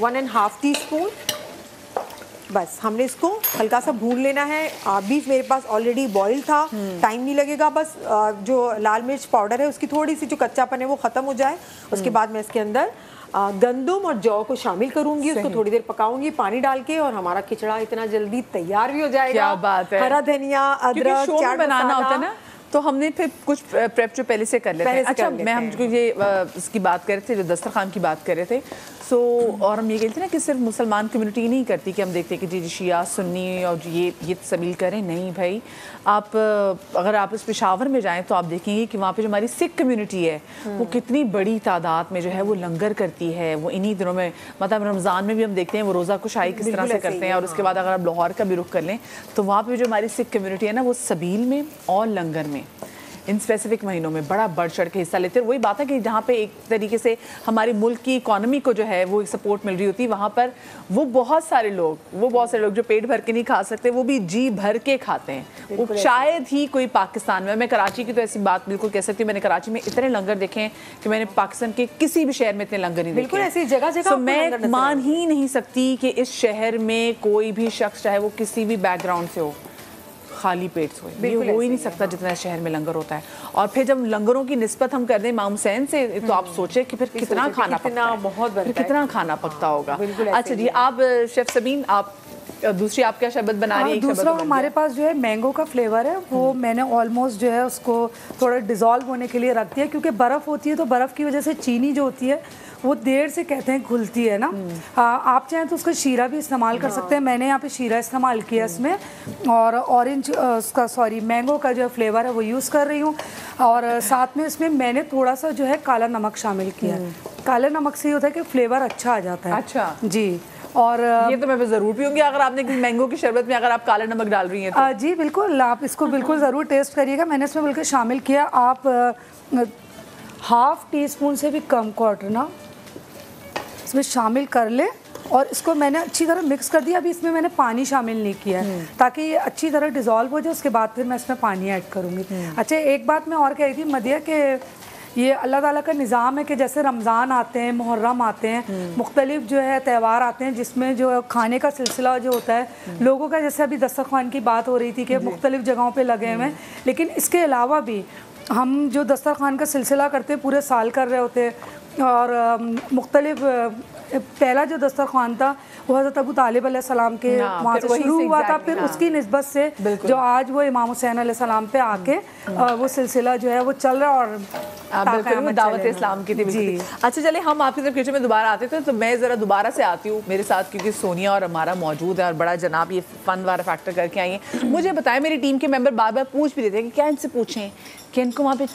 1.5 टीस्पून। बस हमने इसको हल्का सा भून लेना है। बीफ मेरे पास ऑलरेडी बॉईल था, टाइम नहीं लगेगा। बस जो लाल मिर्च पाउडर है उसकी थोड़ी सी जो कच्चापन है वो ख़त्म हो जाए, उसके बाद मैं इसके अंदर गंदम और जौ को शामिल करूंगी, उसको थोड़ी देर पकाऊंगी पानी डाल के, और हमारा खिचड़ा इतना जल्दी तैयार भी हो जाएगा। क्या बात है। हरा धनिया, अदरक, चाट बनाना होता है ना, तो हमने फिर कुछ प्रेप जो पहले से कर लेते हैं। अच्छा, मैं हमको ये इसकी बात कर रहे थे, जो दस्तरखान की बात कर रहे थे, सो और हम ये कहते हैं ना कि सिर्फ मुसलमान कम्युनिटी नहीं करती कि हम देखते हैं कि जी शिया सुन्नी और ये सबील करें। नहीं भाई, आप अगर आप इस पेशावर में जाएं तो आप देखेंगे कि वहाँ पे जो हमारी सिख कम्युनिटी है वो कितनी बड़ी तादाद में जो है वो लंगर करती है। वो इन्हीं दिनों में, मतलब रमज़ान में भी हम देखते हैं वो रोज़ा कुशाई किस तरह से करते हैं। और उसके बाद अगर आप लाहौर का भी रुख कर लें तो वहाँ पे जो हमारी सिख कम्युनिटी है ना, वो सबील में और लंगर में इन स्पेसिफिक महीनों में बड़ा बढ़ चढ़ के हिस्सा लेते हैं। वही बात है कि जहाँ पे एक तरीके से हमारी मुल्क की इकोनॉमी को जो है वो एक सपोर्ट मिल रही होती है, वहाँ पर वो बहुत सारे लोग जो पेट भर के नहीं खा सकते, वो भी जी भर के खाते हैं। वो शायद ही कोई पाकिस्तान में, मैं कराची की तो ऐसी बात बिल्कुल कह सकती हूँ, मैंने कराची में इतने लंगर देखे हैं कि मैंने पाकिस्तान के किसी भी शहर में इतने लंगर नहीं देखे। बिल्कुल ऐसी जगह तो मैं मान ही नहीं सकती कि इस शहर में कोई भी शख्स, चाहे वो किसी भी बैकग्राउंड से हो, खाली पेट सोए। ये हो ही नहीं सकता जितना शहर में लंगर होता है। और फिर जब लंगरों की निस्बत हम कर दें इमाम हुसैन से, तो आप सोचे कि फिर कितना खाना पकता है, बहुत कितना खाना पकता होगा। अच्छा जी, आप शेफ सबीन, आप दूसरी आप क्या शरबत बना रही है? दूसरा हमारे पास जो है मैंगो का फ्लेवर है, वो मैंने ऑलमोस्ट जो है उसको थोड़ा डिज़ोल्व होने के लिए रख दिया, क्योंकि बर्फ़ होती है तो बर्फ़ की वजह से चीनी जो होती है वो देर से कहते हैं घुलती है ना। आप चाहें तो उसका शीरा भी इस्तेमाल कर सकते हैं। मैंने यहाँ पे शीरा इस्तेमाल किया इसमें, और ऑरेंज मैंगो का जो फ्लेवर है वो यूज़ कर रही हूँ। और साथ में इसमें मैंने थोड़ा सा जो है काला नमक शामिल किया है। काला नमक से ये होता है कि फ्लेवर अच्छा आ जाता है। अच्छा जी, और ये तो मैं ज़रूर पीऊंगी अगर आपने मैंगो की शरबत में अगर आप काला नमक डाल रही हैं तो। जी बिल्कुल, आप इसको बिल्कुल ज़रूर टेस्ट करिएगा। मैंने इसमें बिल्कुल शामिल किया। आप 1/2 टीस्पून से भी कम क्वार्टर ना इसमें शामिल कर ले, और इसको मैंने अच्छी तरह मिक्स कर दिया। अभी इसमें मैंने पानी शामिल नहीं किया है, ताकि ये अच्छी तरह डिज़ोल्व हो जाए। उसके बाद फिर मैं इसमें पानी ऐड करूँगी। अच्छा, एक बात मैं और कह रही थी मदिया, कि ये अल्लाह ताला का निज़ाम है कि जैसे रमज़ान आते हैं, मुहर्रम आते हैं, मुख्तलिफ जो है त्यौहार आते हैं, जिसमें जो खाने का सिलसिला जो होता है लोगों का, जैसे अभी दस्तरखान की बात हो रही थी कि मुख्तलिफ जगहों पे लगे हुए हैं, लेकिन इसके अलावा भी हम जो दस्तरखान का सिलसिला करते हैं पूरे साल कर रहे होते हैं। और मुख्तलिफ पहला जो दस्तरखान था वो हज़रत अबू तालिब अलैहिस्सलाम के वहाँ से शुरू हुआ था, फिर उसकी निस्बत से जो आज वो इमाम हुसैन अलैहिस्सलाम पे आके वो सिलसिला जो है वो चल रहा है। और बिल्कुल दावत इस्लाम की थी जी। अच्छा चले, हम आपकी तरफ किचन में दोबारा आते थे, तो मैं ज़रा दोबारा से आती हूँ मेरे साथ, क्योंकि सोनिया और हमारा मौजूद है और बड़ा जनाब ये फ़न वाला फैक्टर करके आई है। मुझे बताएं, मेरी टीम के मेंबर बार बार पूछ भी रहे थे कि क्या इनसे पूछें कि इनको वहाँ पे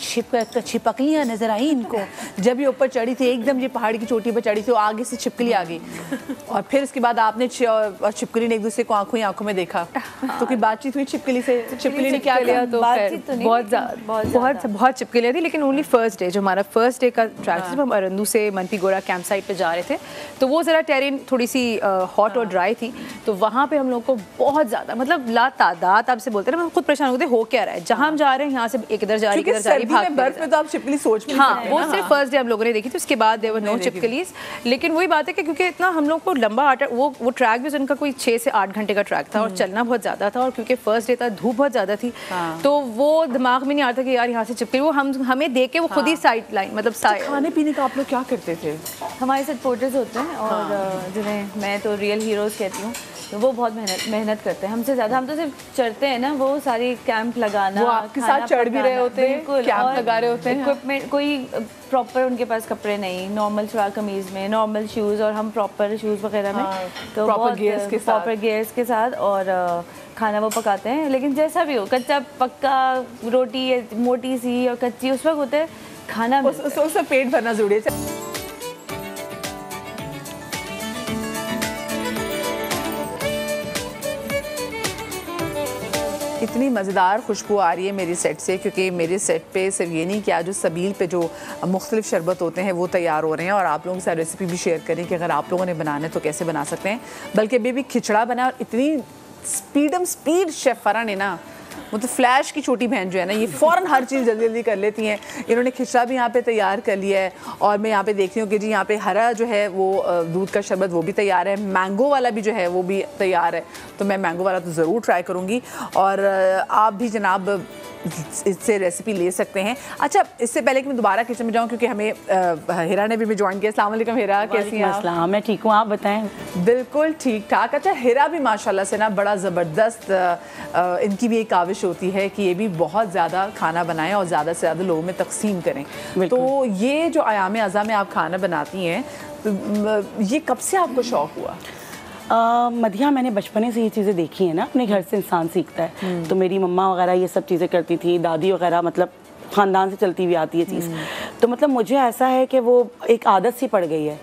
छिपकलियाँ नजर आई इनको, जब ये ऊपर चढ़ी थी एकदम ये पहाड़ की चोटी पर चढ़ी थी, तो आगे से छिपकली आ गई, और फिर उसके बाद आपने और छिपकली ने एक दूसरे को आंखों ही आंखों में देखा, तो कोई बातचीत हुई छिपकली से? छिपकली ने क्या किया? तो बहुत छिपकलियाँ थी, लेकिन ओनली फर्स्ट डे, जो हमारा फर्स्ट डे का ट्रैक था, हम अरंदू से मनपीगोड़ा कैंप साइट पे जा रहे थे, तो वो ज़रा टेरेन थोड़ी सी हॉट और ड्राई थी, तो वहाँ पे हम लोग को बहुत ज़्यादा, मतलब ला तादाद आपसे बोलते हैं ना, हम खुद परेशान होते हो क्या रहा है, जहाँ हम जा रहे हैं यहाँ से एक इधर जा रही है, बर्फ में तो आप छिपकली सोच भी नहीं सकते। वो सिर्फ फर्स्ट डे हम लोगों ने देखी थी, उसके बाद देवर नो छिपकलीज। लेकिन वही बात है कि क्योंकि इतना हम लोग को लंबा वो ट्रैक भी उनका कोई 6 से 8 घंटे का ट्रैक था, और चलना बहुत ज़्यादा था, और क्योंकि फर्स्ट डे था धूप बहुत ज़्यादा थी, तो वो दिमाग में नहीं आता कि यार यहाँ से छिपकली, वो हमें देख के वो खुद ही साइड लाइन, मतलब खाने पीने का आप लोग क्या करते थे? हमारे साथ पोर्टर्स होते हैं, और जिन्हें मैं तो रियल हीरोज़ कहती हूँ, तो वो बहुत मेहनत करते हैं हमसे ज़्यादा। हम तो सिर्फ चढ़ते हैं ना, वो सारी कैंप लगाना, वो आपके साथ चढ़ भी रहे होते हैं, कैंप लगा रहे होते हैं, इक्विपमेंट कोई प्रॉपर उनके पास कपड़े नहीं, नॉर्मल शलवार कमीज़ में, नॉर्मल शूज़, और हम प्रॉपर शूज़ वगैरह में, तो प्रॉपर गियर्स के साथ और खाना वो पकाते हैं। लेकिन जैसा भी हो, कच्चा पक्का रोटी मोटी सी और कच्ची, उस वक्त होते हैं खाना, उससे पेट भरना जरूरी है। इतनी मज़ेदार खुशबू आ रही है मेरी सेट से, क्योंकि मेरे सेट पे सिर्फ ये नहीं कि आज जो सबील पे जो मुख्तलिफ शरबत होते हैं वो तैयार हो रहे हैं, और आप लोगों के साथ रेसिपी भी शेयर करें कि अगर आप लोगों ने बनाने तो कैसे बना सकते हैं। बल्कि अभी भी खिचड़ा बना, और इतनी स्पीड शेफ़ फरा ने ना, वो तो फ्लैश की छोटी बहन जो है ना, ये फ़ौरन हर चीज़ जल्दी जल्दी कर लेती हैं। इन्होंने खिचड़ा भी यहाँ पे तैयार कर लिया है, और मैं यहाँ पे देख रही हूँ कि जी यहाँ पे हरा जो है वो दूध का शरबत वो भी तैयार है, मैंगो वाला भी जो है वो भी तैयार है। तो मैं मैंगो वाला तो ज़रूर ट्राई करूँगी, और आप भी जनाब इससे रेसिपी ले सकते हैं। अच्छा, इससे पहले कि मैं दोबारा किचन में जाऊँ, क्योंकि हमें हिरा ने भी ज्वाइन किया। अस्सलाम वालेकुम हिरा, कैसी हैं आप? मैं ठीक हूँ, आप बताएं। बिल्कुल ठीक ठाक। अच्छा, हिरा भी माशाल्लाह से ना बड़ा ज़बरदस्त, इनकी भी एक काविश होती है कि ये भी बहुत ज़्यादा खाना बनाएं और ज़्यादा से ज़्यादा लोगों में तकसीम करें। तो ये जो आयाम अज़ा में आप खाना बनाती हैं, तो ये कब से आपको शौक़ हुआ? मधिया, मैंने बचपने से ये चीज़ें देखी हैं ना, अपने घर से इंसान सीखता है। तो मेरी मम्मा वगैरह ये सब चीज़ें करती थी, दादी वगैरह, मतलब ख़ानदान से चलती हुई आती है चीज़। तो मतलब मुझे ऐसा है कि वो एक आदत सी पड़ गई है,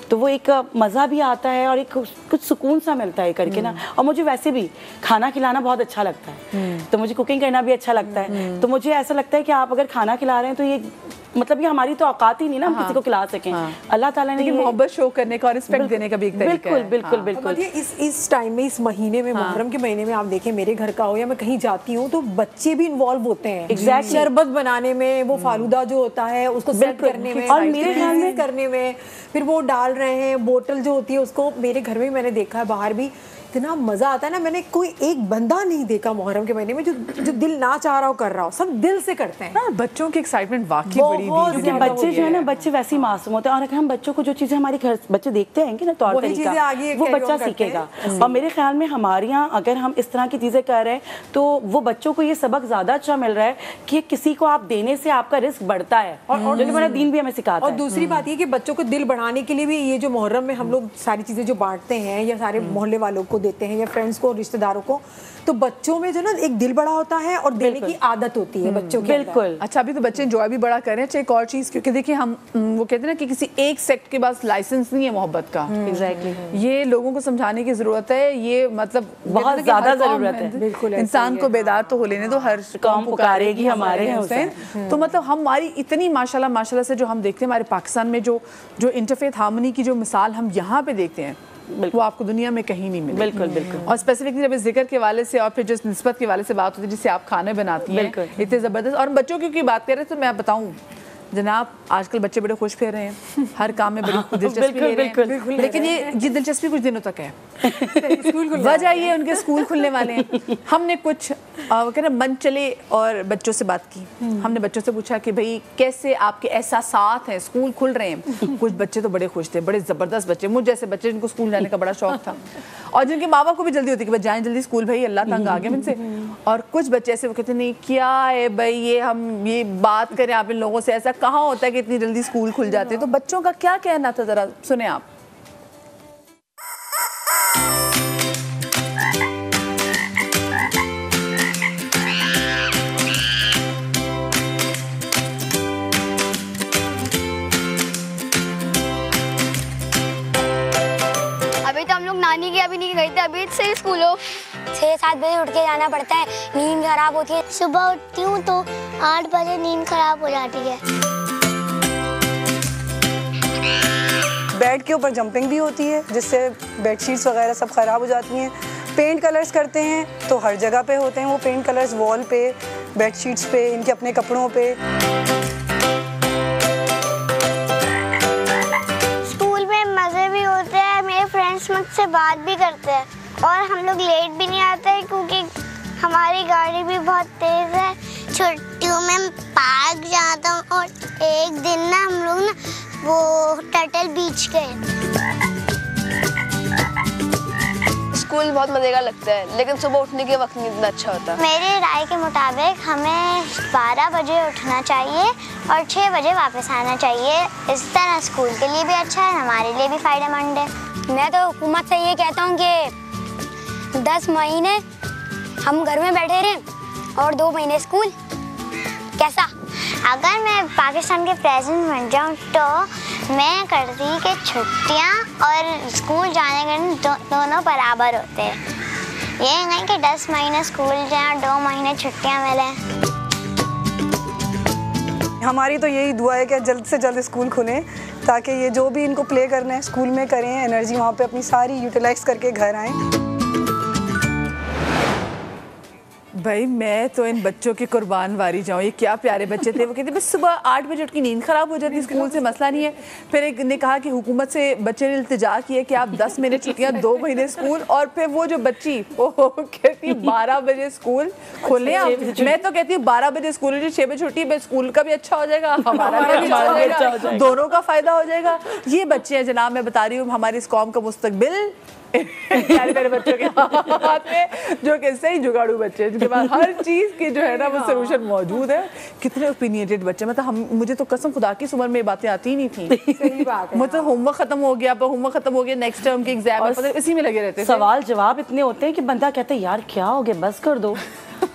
तो वो एक मज़ा भी आता है और एक कुछ सुकून सा मिलता है करके ना। और मुझे वैसे भी खाना खिलाना बहुत अच्छा लगता है, तो मुझे कुकिंग करना भी अच्छा लगता है। तो मुझे ऐसा लगता है कि आप अगर खाना खिला रहे हैं तो ये मतलब ये हमारी तो औकात ही नहीं ना, हम किसी को खिला सकें। अल्लाह ताला ने मोहब्बत शो करने का और रिस्पेक्ट देने का भी एक तरीका है। बिल्कुल बिल्कुल। इस टाइम में, इस महीने में, मुहर्रम के महीने में आप देखें, मेरे घर का हो या मैं कहीं जाती हूँ तो बच्चे भी इन्वॉल्व होते हैं। एग्जैक्टली। शरबत बनाने में, वो फालूदा जो होता है उसको सेट करने में, और मेरे ख्याल में करने में, फिर वो डाल रहे हैं बोतल जो होती है उसको। मेरे घर में मैंने देखा है, बाहर भी इतना मजा आता है ना। मैंने कोई एक बंदा नहीं देखा मुहर्रम के महीने में जो दिल ना चाह रहा हो कर रहा हो, सब दिल से करते हैं। हाँ, बच्चों की एक्साइटमेंट वाकई बड़ी क्योंकि बच्चे जो है ना, बच्चे वैसे ही मासूम होते हैं, और अगर हम बच्चों को जो चीज़ें हमारे घर बच्चे देखते हैं कि ना तौर तरीका, वो बच्चा सीखेगा। और मेरे ख्याल में हमारे यहाँ अगर हम इस तरह की चीज़ें कर रहे हैं तो वो बच्चों को ये सबक ज़्यादा अच्छा मिल रहा है कि किसी को आप देने से आपका रिस्क बढ़ता है, और जो हमारा दीन भी हमें सिखाता है। और दूसरी बात ये कि बच्चों को दिल बढ़ाने के लिए भी ये जो मुहर्रम में हम लोग सारी चीज़ें जो बांटते हैं या सारे मोहल्ले वालों को देते हैं या फ्रेंड्स को, रिश्तेदारों को, तो बच्चों में जो ना एक दिल बड़ा होता है और देने की आदत होती है बच्चों की। बिल्कुल। अच्छा, अभी तो बच्चे एंजॉय भी बड़ा कर रहे हैं। अच्छा, एक और चीज़, क्योंकि देखिए हम वो कहते हैं ना कि किसी एक सेक्ट के पास लाइसेंस नहीं है मोहब्बत का। एग्जैक्टली। ये लोगों को समझाने की ज़रूरत है, ये मतलब बहुत ज़्यादा ज़रूरत है। बिल्कुल, इंसान को बेदार तो हो लेने दो, हर कौम पुकारेगी हमारे हुसैन। तो मतलब हमारी इतनी माशाल्लाह से जो हम देखते हैं हमारे पाकिस्तान में, जो इंटरफेथ हार्मनी की जो मिसाल हम यहाँ पे देखते हैं, वो आपको दुनिया में कहीं नहीं मिले। बिल्कुल बिल्कुल। और स्पेसिफिकली जब इस जिक्र के वाले से और फिर जिस निस्बत के वाले से बात होती है जिससे आप खाने बनाती हैं, इतने ज़बरदस्त। और बच्चों की बात कर रहे हैं तो मैं बताऊं जनाब, आजकल बच्चे बड़े खुश फिर रहे हैं, हर काम में बड़ी दिलचस्पी ले रहे हैं। लेकिन ये दिलचस्पी कुछ दिनों तक है। वजह ये उनके स्कूल खुलने वाले हैं। हमने कुछ कहना मन चले और बच्चों से बात की। हमने बच्चों से पूछा कि भाई कैसे आपके एहसासात हैं, स्कूल खुल रहे हैं। कुछ बच्चे तो बड़े खुश थे, बड़े ज़बरदस्त बच्चे, मुझ जैसे बच्चे जिनको स्कूल जाने का बड़ा शौक था, और जिनके माँ बाप को भी जल्दी होती कि बस जाएँ जल्दी स्कूल, भाई अल्लाह तंग आ गया इनसे। और कुछ बच्चे ऐसे वो कहते नहीं क्या है भाई, ये हम ये बात करें आप इन लोगों से, ऐसा कहाँ होता है कि इतनी जल्दी स्कूल खुल जाते हैं। तो बच्चों का क्या कहना था, जरा सुने आप। अभी तो हम लोग नानी के अभी नहीं गए थे, अभी से स्कूल हो 6-7 बजे उठ के जाना पड़ता है, नींद खराब होती है। सुबह उठती हूँ तो 8 बजे नींद खराब हो जाती है। बेड के ऊपर जंपिंग भी होती है जिससे बेडशीट्स वगैरह सब ख़राब हो जाती हैं। पेंट कलर्स करते हैं तो हर जगह पे होते हैं वो पेंट कलर्स, वॉल पे, बेडशीट्स पे, इनके अपने कपड़ों पे। स्कूल में मज़े भी होते हैं, मेरे फ्रेंड्स मुझसे बात भी करते हैं, और हम लोग लेट भी नहीं आते हैं क्योंकि हमारी गाड़ी भी बहुत तेज़ है। छुट्टियों में पार्क जाता हूँ, और एक दिन ना हम लोग ना वो टर्टल बीच गए। स्कूल बहुत मजे का लगता है, लेकिन सुबह उठने के वक्त नहीं इतना अच्छा होता। मेरी राय के मुताबिक हमें 12 बजे उठना चाहिए और 6 बजे वापस आना चाहिए। इस तरह स्कूल के लिए भी अच्छा है, हमारे लिए भी फायदेमंद है। मैं तो हुकूमत से ये कहता हूँ कि 10 महीने हम घर में बैठे रहें और 2 महीने स्कूल। कैसा? अगर मैं पाकिस्तान के प्रेसिडेंट बन जाऊँ तो मैं करती कि छुट्टियाँ और स्कूल जाने के दोनों बराबर होते हैं। ये नहीं कि 10 महीने स्कूल जाएं और 2 महीने छुट्टियां मिलें। हमारी तो यही दुआ है कि जल्द से जल्द स्कूल खुलें ताकि ये जो भी इनको प्ले करना है स्कूल में करें, एनर्जी वहाँ पे अपनी सारी यूटिलाइज करके घर आएँ। भाई मैं तो इन बच्चों की कुर्बान वारी जाऊँ, ये क्या प्यारे बच्चे थे। वो कहते बस सुबह 8 बजे उठ की नींद ख़राब हो जाती, स्कूल से मसला नहीं है। फिर एक ने कहा कि हुकूमत से बच्चे ने इल्तिजा की है कि आप 10 महीने छुट्टियाँ 2 महीने स्कूल, और फिर वो जो बच्ची वो कहती 12 बजे स्कूल खोलें आप। मैं तो कहती हूँ 12 बजे स्कूल, 6 बजे छुट्टी है, स्कूल का भी अच्छा हो जाएगा, हमारा भी अच्छा हो जाएगा, दोनों का फ़ायदा हो जाएगा। ये बच्चे हैं जनाब, मैं बता रही हूँ हमारी इस कौम का मुस्तकबिल प्यारे प्यारे बच्चों के हाथ में, जो कि सही जुगाड़ू बच्चे हैं जिनके पास हर चीज़ की जो है ना वो सोल्यूशन मौजूद है। कितने ओपिनियटेड बच्चे, मतलब मुझे तो कसम खुदा की उम्र में बातें आती ही नहीं थी। सही बात है। मतलब होमवर्क खत्म हो गया, होमवर्क खत्म हो गया, नेक्स्ट टर्म के एग्जाम है, मतलब इसी में लगे रहते थे। सवाल जवाब इतने होते हैं कि बंदा कहता है यार क्या हो गया, बस कर दो।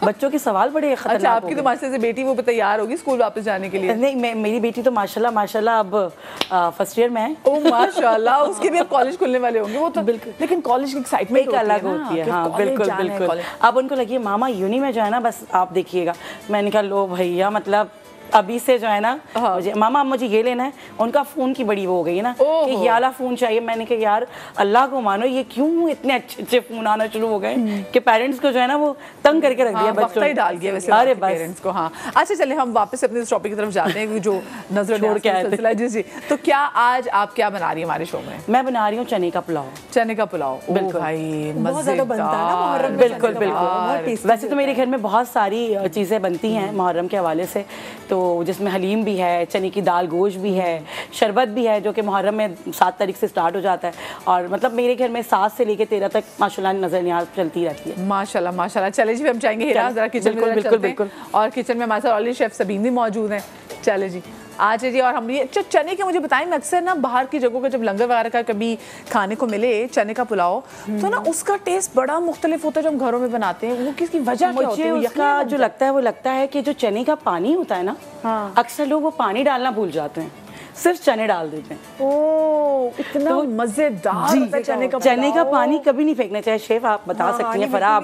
बच्चों के सवाल बड़े खतरनाक। अच्छा, आपकी तो मास्टर से बेटी वो तैयार होगी स्कूल वापस जाने के लिए? नहीं, मेरी बेटी तो माशाल्लाह अब फर्स्ट ईयर में है। ओह माशाल्लाह, उसके भी अब कॉलेज खुलने वाले होंगे वो तो। बिल्कुल, लेकिन कॉलेज की एक्साइटमेंट एक अलग होती है। हाँ बिल्कुल। अब उनको लगी मामा यूनी में जो है ना बस आप देखिएगा। मैंने कहा लो भैया, मतलब अभी से जो है ना मुझे मामा मुझे ये लेना है। उनका फ़ोन की बड़ी वो हो गई है ना कि ये वाला फ़ोन चाहिए। मैंने कहा यार अल्लाह को मानो, ये क्यों इतने अच्छे अच्छे फ़ोन आना शुरू हो गए कि पेरेंट्स को जो है ना वो तंग करके रख दिया बच्चों ने, डाल दिया वैसे अरे पेरेंट्स को। हाँ अच्छा, चले हम वापस अपने टॉपिक की तरफ जाते हैं जो नजर छोड़ के आए थे। जी, तो क्या आज आप क्या बना रही हैं हमारे शो में? मैं बना रही हूँ चने का पुलाव। चने का पुलाव, बिल्कुल भाई मजेदार, बिल्कुल बिल्कुल। वैसे तो मेरे घर में बहुत सारी चीज़ें बनती हैं मुहर्रम के हवाले से, तो जिसमें हलीम भी है, चने की दाल गोश्त भी है, शरबत भी है जो कि मुहर्रम में 7 तारीख से स्टार्ट हो जाता है। और मतलब मेरे घर में 7 से लेकर 13 तक माशाल्लाह नजर नियाज चलती रहती है। माशाल्लाह माशाल्लाह। चले जी, हम चाहेंगे हिरा जरा किचन में बिल्कुल। और किचन में हमारे साथ ऑलरेडी शेफ सबीन भी मौजूद हैं। चले जी आज जी। और हम ये चने के मुझे बताएं, मैं अक्सर ना बाहर की जगहों का जब लंगर वगैरह का कभी खाने को मिले चने का पुलाव, तो ना उसका टेस्ट बड़ा मुख्तलिफ होता है जो हम घरों में बनाते हैं। वो किसकी वजह क्या होती है? मुझे उसका जो लगता है वो लगता है कि जो चने का पानी होता है ना, अक्सर लोग वो पानी डालना भूल जाते हैं, सिर्फ चने डाल देते हैं। ओह इतना तो मजेदार होता है चने का पानी कभी नहीं फेंकना चाहिए। शेफ आप बता सकती हैं फराह,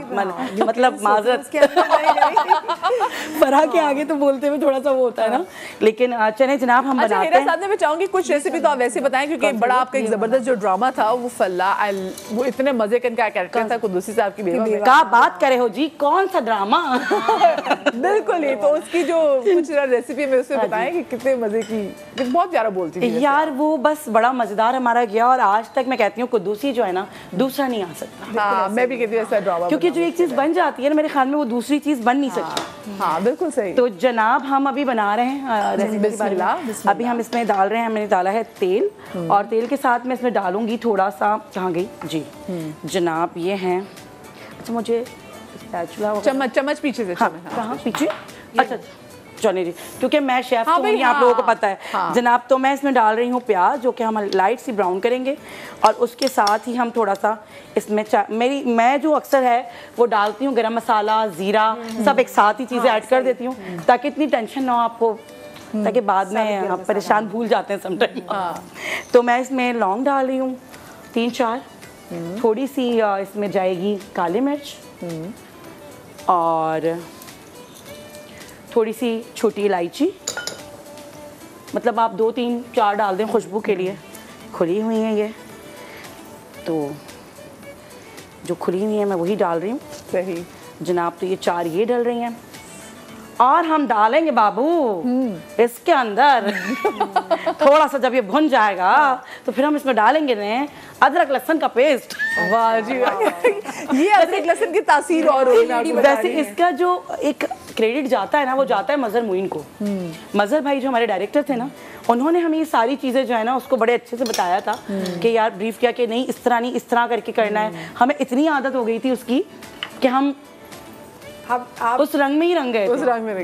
मतलब माजरत फराह के आगे तो बोलते हुए थोड़ा सा वो होता है ना, लेकिन चने जनाब हम बनाते हैं। साथ में मैं चाहूंगी कुछ रेसिपी तो आप वैसे बताएं, क्योंकि बड़ा आपका एक जबरदस्त जो ड्रामा था वो फल्ला, वो इतने मजे का कैरेक्टर था कुद्दूसी साहब की बेवा। क्या बात करे हो जी, कौन सा ड्रामा? बिल्कुल ही, तो उसकी जो कुछ रेसिपी में उसमें बताएं कि कितने मजे की, बहुत प्यारा बोलती थी यार वो बस बड़ा मजेदार हमारा गया। और आज तक मैं कहती हूँ कुद्दूसी जो है ना दूसरा नहीं आ सकता। हाँ मैं भी कहती हूँ ऐसा ड्रामा, क्योंकि जो एक चीज बन जाती है ना मेरे ख्याल में वो दूसरी चीज बन नहीं सकती। हाँ बिल्कुल सही। तो जनाब हम अभी बना रहे हैं रेसिपी। अभी हम इसमें डाल रहे हैं, मैंने डाला है तेल, और तेल के साथ मैं इसमें डालूंगी थोड़ा सा, कहाँ गई जी जनाब, ये हैं। अच्छा मुझे चम्मच पीछे से, कहाँ पीछे? अच्छा चलिए जी, क्योंकि मैं शेफ तो नहीं, आप लोगों को पता है जनाब। तो मैं इसमें डाल रही हूँ प्याज, जो कि हम लाइट सी ब्राउन करेंगे, और उसके साथ ही हम थोड़ा सा इसमें मैं जो अक्सर है वो डालती हूँ गरम मसाला, ज़ीरा, सब एक साथ ही चीज़ें ऐड कर देती हूँ ताकि इतनी टेंशन ना हो आपको, ताकि बाद में आप परेशान भूल जाते हैं समटाइम। तो मैं इसमें लौंग डाल रही हूँ 3-4, थोड़ी सी इसमें जाएगी काली मिर्च, और थोड़ी सी छोटी इलायची, मतलब आप 2-3-4 डाल दें खुशबू के लिए। खुली हुई है ये, तो जो खुली हुई है मैं वही डाल रही हूँ। सही जनाब, तो ये 4 ये डल रही हैं, और हम डालेंगे बाबू इसके अंदर थोड़ा सा जब ये भुन जाएगा तो फिर हम इसमें डालेंगे ना अदरक लहसुन का पेस्ट। वाह जी ये अदरक लहसुन की तासीर और होगी। वैसे इसका जो एक क्रेडिट जाता है ना वो जाता है मजहर मुइन को। मजहर भाई जो हमारे डायरेक्टर थे ना, उन्होंने हमें ये सारी चीज़ें जो है ना उसको बड़े अच्छे से बताया था कि यार ब्रीफ किया कि नहीं इस तरह नहीं, इस तरह करके करना है। हमें इतनी आदत हो गई थी उसकी कि हम आप उस रंग में ही रंग गए उस रंग में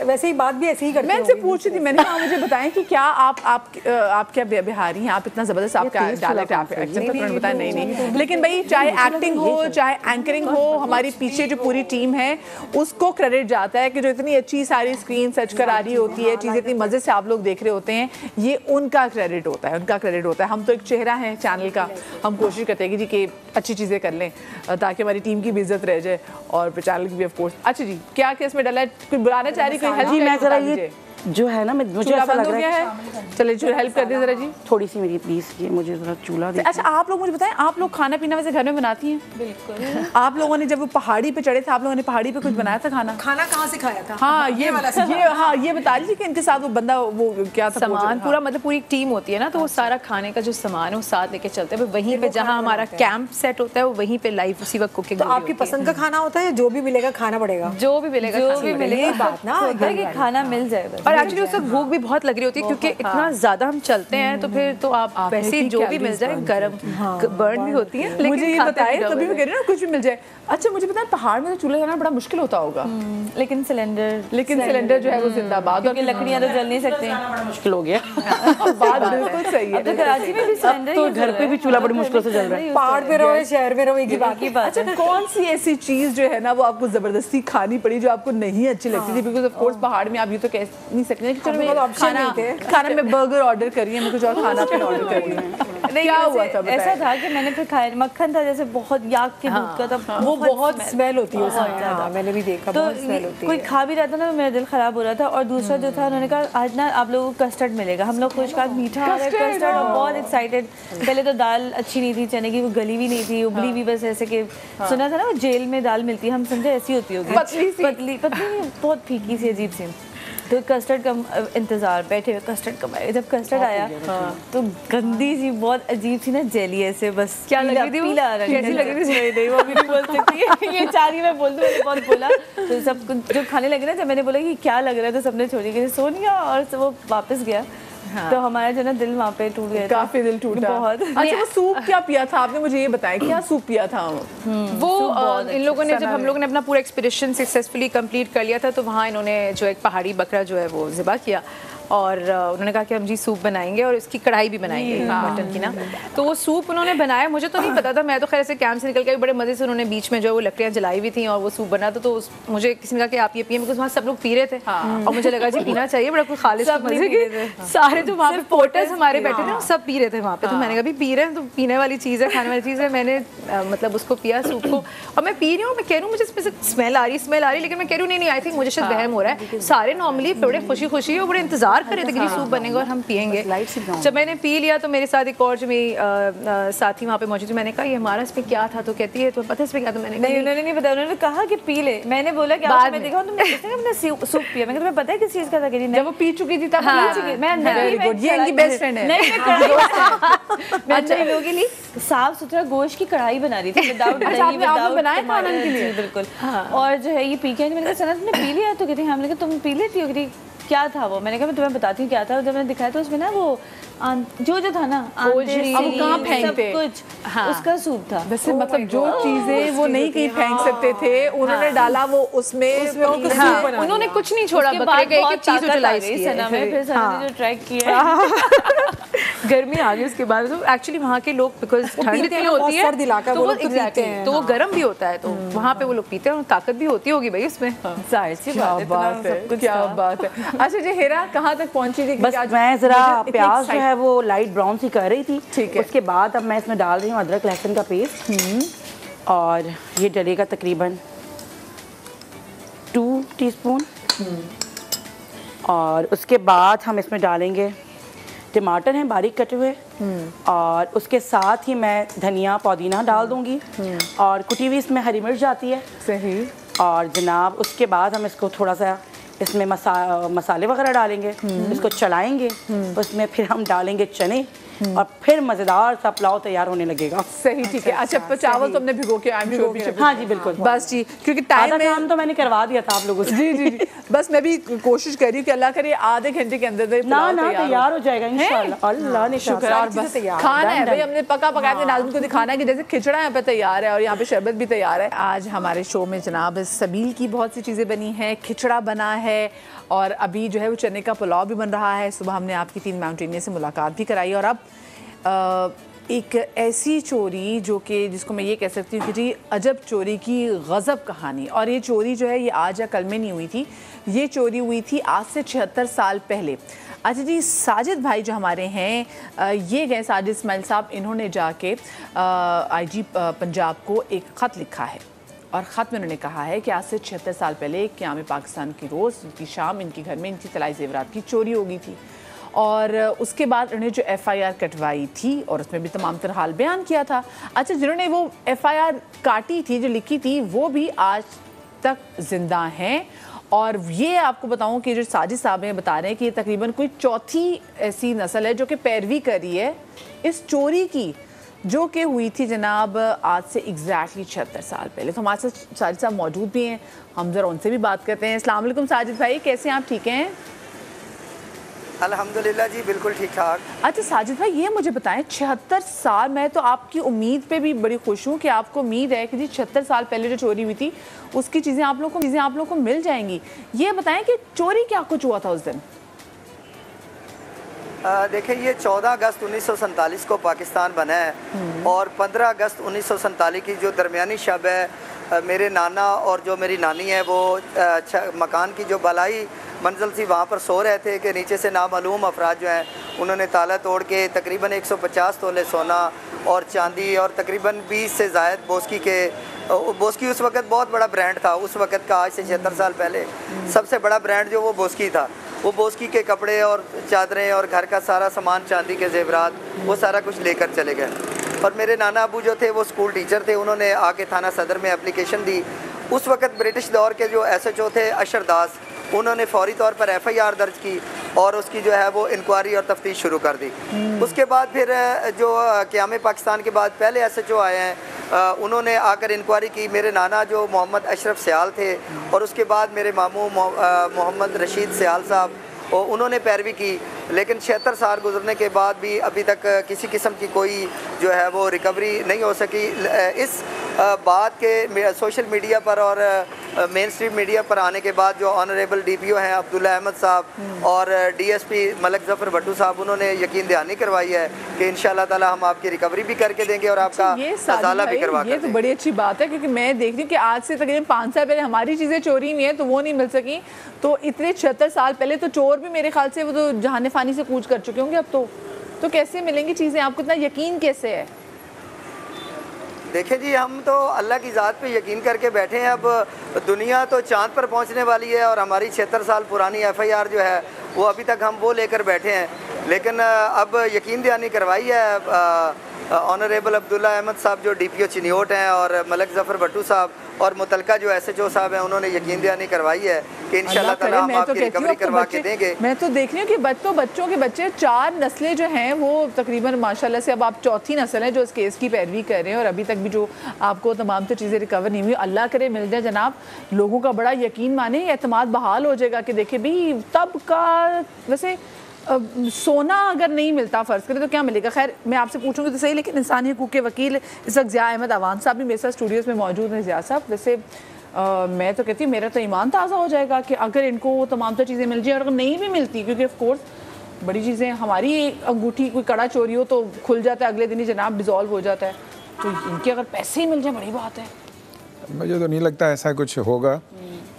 वैसे ही बात भी ऐसे ही करते मैं इनसे पूछ रही थी, मैंने कहा मुझे बताएं कि क्या आप क्या बिहारी हैं, आप इतना जबरदस्त आपका डायलेक्ट आप एक्सेंट, तो उन्होंने बताया नहीं, लेकिन भाई चाहे एक्टिंग हो चाहे एंकरिंग हो, हमारी पीछे जो पूरी टीम है उसको क्रेडिट जाता है कि जो इतनी अच्छी सारी स्क्रीन सच कर आ रही होती है, चीज़ें इतनी मज़े से आप लोग देख रहे होते हैं, ये उनका क्रेडिट होता है, उनका क्रेडिट होता है। हम तो एक चेहरा है चैनल का, हम कोशिश करते हैं कि जी कि अच्छी चीज़ें कर लें ताकि हमारी टीम की भी इज्जत रह जाए और चैनल की भी ऑफ कोर्स। अच्छा जी, क्या केस में डला है, कोई बुलाना चाह रही, कोई हेल्प? जी मैं जरा ये जो है ना, मुझे ऐसा लग रहा है, चलिए हेल्प कर दीजिए जरा जी, थोड़ी सी मेरी प्लीज, ये मुझे जरा चूल्हा दे। अच्छा आप लोग मुझे बताएं, आप लोग खाना पीना वैसे घर में बनाती हैं? बिल्कुल। आप लोगों ने जब वो पहाड़ी पे चढ़े थे, आप लोगों ने पहाड़ी पे कुछ बनाया था खाना? खाना कहाँ से खाया था? हाँ ये बता लीजिए कि इनके साथ वो बंदा वो क्या था सामान पूरा, मतलब पूरी टीम होती है ना, तो वो सारा खाने का जो सामान है वो साथ लेके चलते हैं, वहीं पे जहाँ हमारा कैंप सेट होता है वो वहीं पे लाइव उसी वक्त कुकिंग। तो आपकी पसंद का खाना होता है, जो भी मिलेगा खाना पड़ेगा? जो भी मिलेगा बात ना, खाना मिल जाए। और एक्चुअली उससे भूख भी बहुत लग रही होती है क्योंकि इतना ज्यादा हम चलते हैं, तो फिर तो आप वैसे ही जो भी मिल जाए गर्म बर्न भी होती है, लेकिन मुझे ये बताएं, तभी मैं कह रही हूँ ना कुछ भी मिल जाए। अच्छा मुझे बताएं, पहाड़ में तो चूल्हा जलाना बड़ा मुश्किल होता होगा, लेकिन सिलेंडर जो है वो जिंदाबाद, क्योंकि लकड़ियाँ तो जल नहीं सकते, बड़ा मुश्किल हो गया। बात बिल्कुल सही है। तो कराची में भी सिलेंडर, तो घर पे भी चूल्हा बड़ी मुश्किल से जल रहा है। पहाड़ पे रहो शहर में रहो, एक ही बात की बात। अच्छा कौन सी ऐसी चीज जो है ना वो आपको जबरदस्ती खानी पड़ी जो आपको नहीं अच्छी लगती थी? बिकॉज ऑफ कोर्स पहाड़ में आप ये तो कह नहीं सकते कि चलो खाना में बर्गर ऑर्डर करिए, मैं कुछ और खाना पे ऑर्डर करिए। क्या हुआ था? ऐसा था कि मैंने फिर खाया, मक्खन था जैसे बहुत याक के दूध का था, वो बहुत स्मेल होती है उसमें, मैंने भी देखा, तो बहुत स्मेल होती है। कोई खा भी रहा था ना, मेरा दिल खराब हो रहा था। और दूसरा जो था, उन्होंने कहा आज ना आप लोगों को कस्टर्ड मिलेगा, हम लोग खुश का मीठा आ रहा है कस्टर्ड, और बहुत एक्साइटेड। पहले तो दाल अच्छी नहीं थी चने की, वो गली भी नहीं थी, उबली भी, बस ऐसे कि सुना था ना वो जेल में दाल मिलती है, हम समझे ऐसी होती होगी, पतली बहुत फीकी सी अजीब सी। तो कस्टर्ड का इंतज़ार, बैठे हुए कस्टर्ड कब आएगा, जब कस्टर्ड आया तो गंदी सी बहुत अजीब सी ना जेली ऐसे, बस क्या लग रही थी, पीला कैसी लग रही थी? नहीं वो भी नहीं बोल सकती ये चारी मैं बोल दूँ, मैंने बहुत बोला। तो सब कुछ जब खाने लगे ना, जब मैंने बोला कि क्या लग रहा है, तो सबने छोड़ी गई सोनिया, और सब वो वापस गया। तो हमारा जो ना दिल वहाँ पे टूट गया, काफी दिल टूटा बहुत। अच्छा वो सूप क्या पिया था आपने, मुझे ये बताएं, क्या सूप पिया था? वो इन लोगों ने, जब हम लोगों ने अपना पूरा एक्सपीडिशन सक्सेसफुली कंप्लीट कर लिया था, तो वहाँ इन्होंने जो एक पहाड़ी बकरा जो है वो ज़िबा किया, और उन्होंने कहा कि हम जी सूप बनाएंगे और इसकी कढ़ाई भी बनाएंगे मटन की ना। तो वो सूप उन्होंने बनाया, मुझे तो नहीं पता था, मैं तो खैर से कैंप से निकल के बड़े मज़े से उन्होंने बीच में जो है वो लकड़ियाँ जलाई हुई थी और वो सूप बना था। तो मुझे किसी ने कहा कि आप ये पिए, बिकॉज वहाँ सब लोग पी रहे थे और मुझे लगा जी पीना चाहिए, बड़ा कोई खालिश मज़े के सारे जो वहाँ पे पोर्टर्स हमारे बैठे थे वो सब पी रहे थे वहाँ पे। तो मैंने कहा भी पी रहे हैं तो पीने वाली चीज़ है, खाने वाली चीज़ है। मैंने मतलब उसको पिया सूप को, और मैं पी रही हूँ, मैं कह रही हूँ मुझे इसमें से स्मेल आ रही, लेकिन मैं कह रही हूँ नहीं आई थिंक मुझे शायद वहम हो रहा है। सारे नॉर्मली बड़े खुशी और बड़े इंतजार कर रहे थे कि सूप बनेगा और हम पियेंगे। जब मैंने पी लिया तो मेरे साथ एक और जो मेरी साथी वहाँ पे मौजूद थी, मैंने कहा ये हमारा इसमें क्या था? तो कहती है तो पता है इसमें क्या था? मैंने नहीं, उन्होंने नहीं बताया, उन्होंने कहा कि पी ले। मैंने बोला कि आज मैं देखा तुमने सूप पिया, मैं तुम्हें पता है किस चीज़ का था? कि जब वो पी चुकी थी तब ये इनकी बेस्ट फ्रेंड है। मैं अंदर लोगों के लिए साफ सुथरा गोश्त की कढ़ाई बना रही थी, विदाउट दही, विदाउट टमाटर के लिए, बिल्कुल। और जो है ये पी के, मैंने कहा सना तुमने पी लिया? तो कहती है हमने कहा तुम पी लेती हो? कहती क्या था वो? मैंने कहा मैं तुम्हें बताती हूँ क्या था। जब मैंने दिखाया तो उसमें ना वो जो था ना सब कुछ उसका सूप था। वैसे मतलब जो चीजें वो नहीं कहीं फेंक सकते थे उन्होंने डाला वो उसमें उन्होंने कुछ नहीं छोड़ा, बकरे के एक चीज यूटिलाइज की है। फिर सना जो ट्रैक किया गर्मी आ गई उसके बाद। तो एक्चुअली वहाँ के लोग बिकॉज ठंड इतनी होती है तो वो एग्जैक्टली तो वो गर्म भी होता है, तो वहाँ पे वो लोग पीते हैं और ताकत भी होती होगी भाई उसमें। जाहिर सी बात है, क्या बात है। अच्छा जी हेरा कहाँ तक पहुँची थी? बस मैं जरा प्याज जो है वो लाइट ब्राउन सी कर रही थी, ठीक है। उसके बाद अब मैं इसमें डाल रही हूँ अदरक लहसुन का पेस्ट, और ये डलेगा तकरीबन 2 टीस्पून। और उसके बाद हम इसमें डालेंगे टमाटर हैं बारीक कटे हुए, और उसके साथ ही मैं धनिया पुदीना डाल दूंगी, और कुटी हुई इसमें हरी मिर्च जाती है। सही। और जनाब उसके बाद हम इसको थोड़ा सा इसमें मसाले वगैरह डालेंगे, इसको चलाएंगे, उसमें फिर हम डालेंगे चने, और फिर मज़ेदार सा पुलाव तैयार होने लगेगा। सही, ठीक है। अच्छा, चावल तो हमने भिगो के आई एम श्योर। हाँ जी बिल्कुल, बस जी, क्योंकि टाइम में काम तो मैंने करवा दिया था आप लोगों से। जी जी जी, बस मैं भी कोशिश कर रही हूँ कि अल्लाह करे आधे घंटे के अंदर तैयार हो जाएगा इंशाल्लाह। अल्लाह ने शुक्र। और बस खाना है भाई, हमने पका पका के नाज़िम को दिखाना है कि जैसे खिचड़ा यहाँ पे तैयार है और यहाँ पे शरबत भी तैयार है। आज हमारे शो में जनाब सबील की बहुत सी चीज़ें बनी हैं, खिचड़ा बना है और अभी जो है वो चने का पुलाव भी बन रहा है। सुबह हमने आपकी 3 माउंटेनियर से मुलाकात भी कराई और अब एक ऐसी चोरी जो कि जिसको मैं ये कह सकती हूँ कि जी अजब चोरी की गज़ब कहानी। और ये चोरी जो है ये आज या कल में नहीं हुई थी, ये चोरी हुई थी आज से 76 साल पहले। अच्छा जी, साजिद भाई जो हमारे हैं ये गए साजिद इस्माइल साहब, इन्होंने जाके IG पंजाब को एक ख़त लिखा है और ख़त में उन्होंने कहा है कि आज से 76 साल पहले क़याम पाकिस्तान की रोज़ की शाम इनके घर में इनकी तलाई ज़ेवरात की चोरी हो गई थी। और उसके बाद उन्हें जो FIR कटवाई थी और उसमें भी तमाम तरह हाल बयान किया था। अच्छा, जिन्होंने वो FIR काटी थी, जो लिखी थी, वो भी आज तक ज़िंदा हैं। और ये आपको बताऊं कि जो साजिद साहब हैं बता रहे हैं कि ये तकरीबन कोई चौथी ऐसी नस्ल है जो कि पैरवी कर रही है इस चोरी की जो कि हुई थी जनाब आज से एग्जैक्टली 76 साल पहले। तो हमारे साथ साजिद साहब मौजूद भी हैं, हम ज़रा उनसे भी बात करते हैं। अस्सलाम वालेकुम साजिद भाई, कैसे हैं आप? ठीक हैं? अल्हम्दुलिल्लाह जी, बिल्कुल ठीक ठाक। अच्छा साजिद भाई, ये मुझे बताएं 76 साल, मैं तो आपकी उम्मीद पे भी बड़ी खुश हूँ कि आपको उम्मीद है कि जी 76 साल पहले जो चोरी हुई थी उसकी चीज़ें आप लोगों को मिल जाएंगी। ये बताएं कि चोरी क्या कुछ हुआ था उस दिन? देखिए, ये 14 अगस्त 1947 को पाकिस्तान बना है और 15 अगस्त 1947 की जो दरमियानी शब है, मेरे नाना और जो मेरी नानी है वो मकान की जो बलाई मंजिल थी वहाँ पर सो रहे थे कि नीचे से नामालूम अफराद जो हैं उन्होंने ताला तोड़ के तकरीबन 150 तोले सोना और चांदी और तकरीबन 20 से ज़ायद बोस्की उस वक़्त बहुत बड़ा ब्रांड था उस वक़्त का। आज से 76 साल पहले सबसे बड़ा ब्रांड जो वो बोस्की था, वो बोस्की के कपड़े और चादरें और घर का सारा सामान, चांदी के जेवरात, वो सारा कुछ लेकर चले गए। और मेरे नाना अबू जो थे वो स्कूल टीचर थे, उन्होंने आके थाना सदर में एप्लीकेशन दी। उस वक़्त ब्रिटिश दौर के जो SHO थे अशर दास, उन्होंने फौरी तौर पर FIR दर्ज की और उसकी जो है वो इंक्वायरी और तफ्तीश शुरू कर दी। उसके बाद फिर जो क़याम पाकिस्तान के बाद पहले SHO आए हैं, उन्होंने आकर इंक्वायरी की। मेरे नाना जो मोहम्मद अशरफ सियाल थे और उसके बाद मेरे मामू मोहम्मद रशीद सियाल साहब, उन्होंने पैरवी की। लेकिन 76 साल गुजरने के बाद भी अभी तक किसी किस्म की कोई जो है वो रिकवरी नहीं हो सकी। इस बात के सोशल मीडिया पर और मेन स्ट्रीम मीडिया पर आने के बाद जो ऑनरेबल DPO हैं अब्दुल्ला अहमद साहब और DSP मलक जफ़र भट्टू साहब, उन्होंने यकीन दहानी करवाई है कि इंशाअल्लाह ताला हम आपकी रिकवरी भी करके देंगे और आपका अजाला भी करवा ये तो बड़ी अच्छी बात है, क्योंकि मैं देख रही हूँ कि आज से तकरीबन 5 साल पहले हमारी चीज़ें चोरी हुई हैं तो वो नहीं मिल सकी, तो इतने 76 साल पहले तो चोर भी मेरे ख्याल से वो तो जहान फ़ानी से कूच कर चुके होंगे अब तो कैसे मिलेंगी चीज़ें? आपको इतना यकीन कैसे है? देखें जी, हम तो अल्लाह की ज़ात पे यकीन करके बैठे हैं। अब दुनिया तो चाँद पर पहुंचने वाली है और हमारी 76 साल पुरानी FIR जो है वो अभी तक हम वो लेकर बैठे हैं। लेकिन अब यकीन दहानी करवाई है ऑनरेबल अब्दुल्ला अहमद साहब जो DPO चिनियोट हैं और मलक जफ़र भट्टू साहब और मुतलका जो SHO साहब हैं, उन्होंने यकीन दहानी करवाई है कि इंशाअल्लाह ताला हम आपकी रिकवरी करवा के देंगे। मैं तो देख रही हूँ कि बच्चों के बच्चे 4 नस्लें जो हैं वो तकरीबन माशाल्लाह से अब आप चौथी नस्ल है जो इस केस की पैरवी कर रहे हैं और अभी तक भी जो आपको तमाम तो चीज़ें रिकवर नहीं हुई। अल्लाह करे मिल जाए जनाब, लोगों का बड़ा यकीन माने, एतमाद बहाल हो जाएगा कि देखिए भाई तब का वैसे सोना अगर नहीं मिलता फ़र्ज़ करें तो क्या मिलेगा। खैर मैं आपसे पूछूंगी तो सही, लेकिन इंसानी हकूक़ के वकील इस वक्त ज़िया अहमद अवान साहब भी मेरे साथ स्टूडियोज़ में मौजूद हैं। ज़िया साहब, वैसे मैं तो कहती हूँ मेरा तो ईमान ताज़ा हो जाएगा कि अगर इनको वो तमाम तो चीज़ें मिल जाए और अगर नहीं भी मिलती, क्योंकि ऑफ कोर्स बड़ी चीज़ें, हमारी अंगूठी कोई कड़ा चोरी हो तो खुल जाता है अगले दिन ही जनाब, डिज़ोल्व हो जाता है, तो इनके अगर पैसे ही मिल जाए बड़ी बात है। मुझे तो नहीं लगता ऐसा कुछ होगा,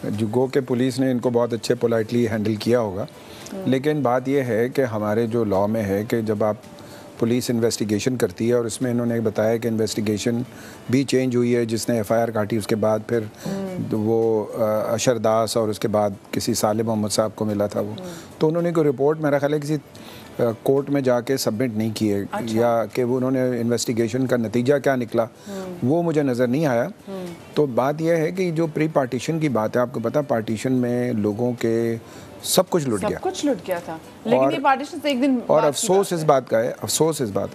जो गो के पुलिस ने इनको बहुत अच्छे पोलाइटली हैंडल किया होगा। लेकिन बात यह है कि हमारे जो लॉ में है कि जब आप पुलिस इन्वेस्टिगेशन करती है और इसमें इन्होंने बताया कि इन्वेस्टिगेशन भी चेंज हुई है, जिसने FIR काटी उसके बाद फिर वो अशर दास और उसके बाद किसी सालिम मोहम्मद साहब को मिला था वो, तो उन्होंने कोई रिपोर्ट मेरा ख्याल है किसी कोर्ट में जाके सबमिट नहीं किए। अच्छा। या कि वो उन्होंने इन्वेस्टिगेशन का नतीजा क्या निकला वो मुझे नज़र नहीं आया। तो बात यह है कि जो प्री पार्टीशन की बात है, आपको पता पार्टीशन में लोगों के सब कुछ लुट गया, सब कुछ लुट गया था। लेकिन ये पार्टीशन तो एक दिन और अफसोस इस बात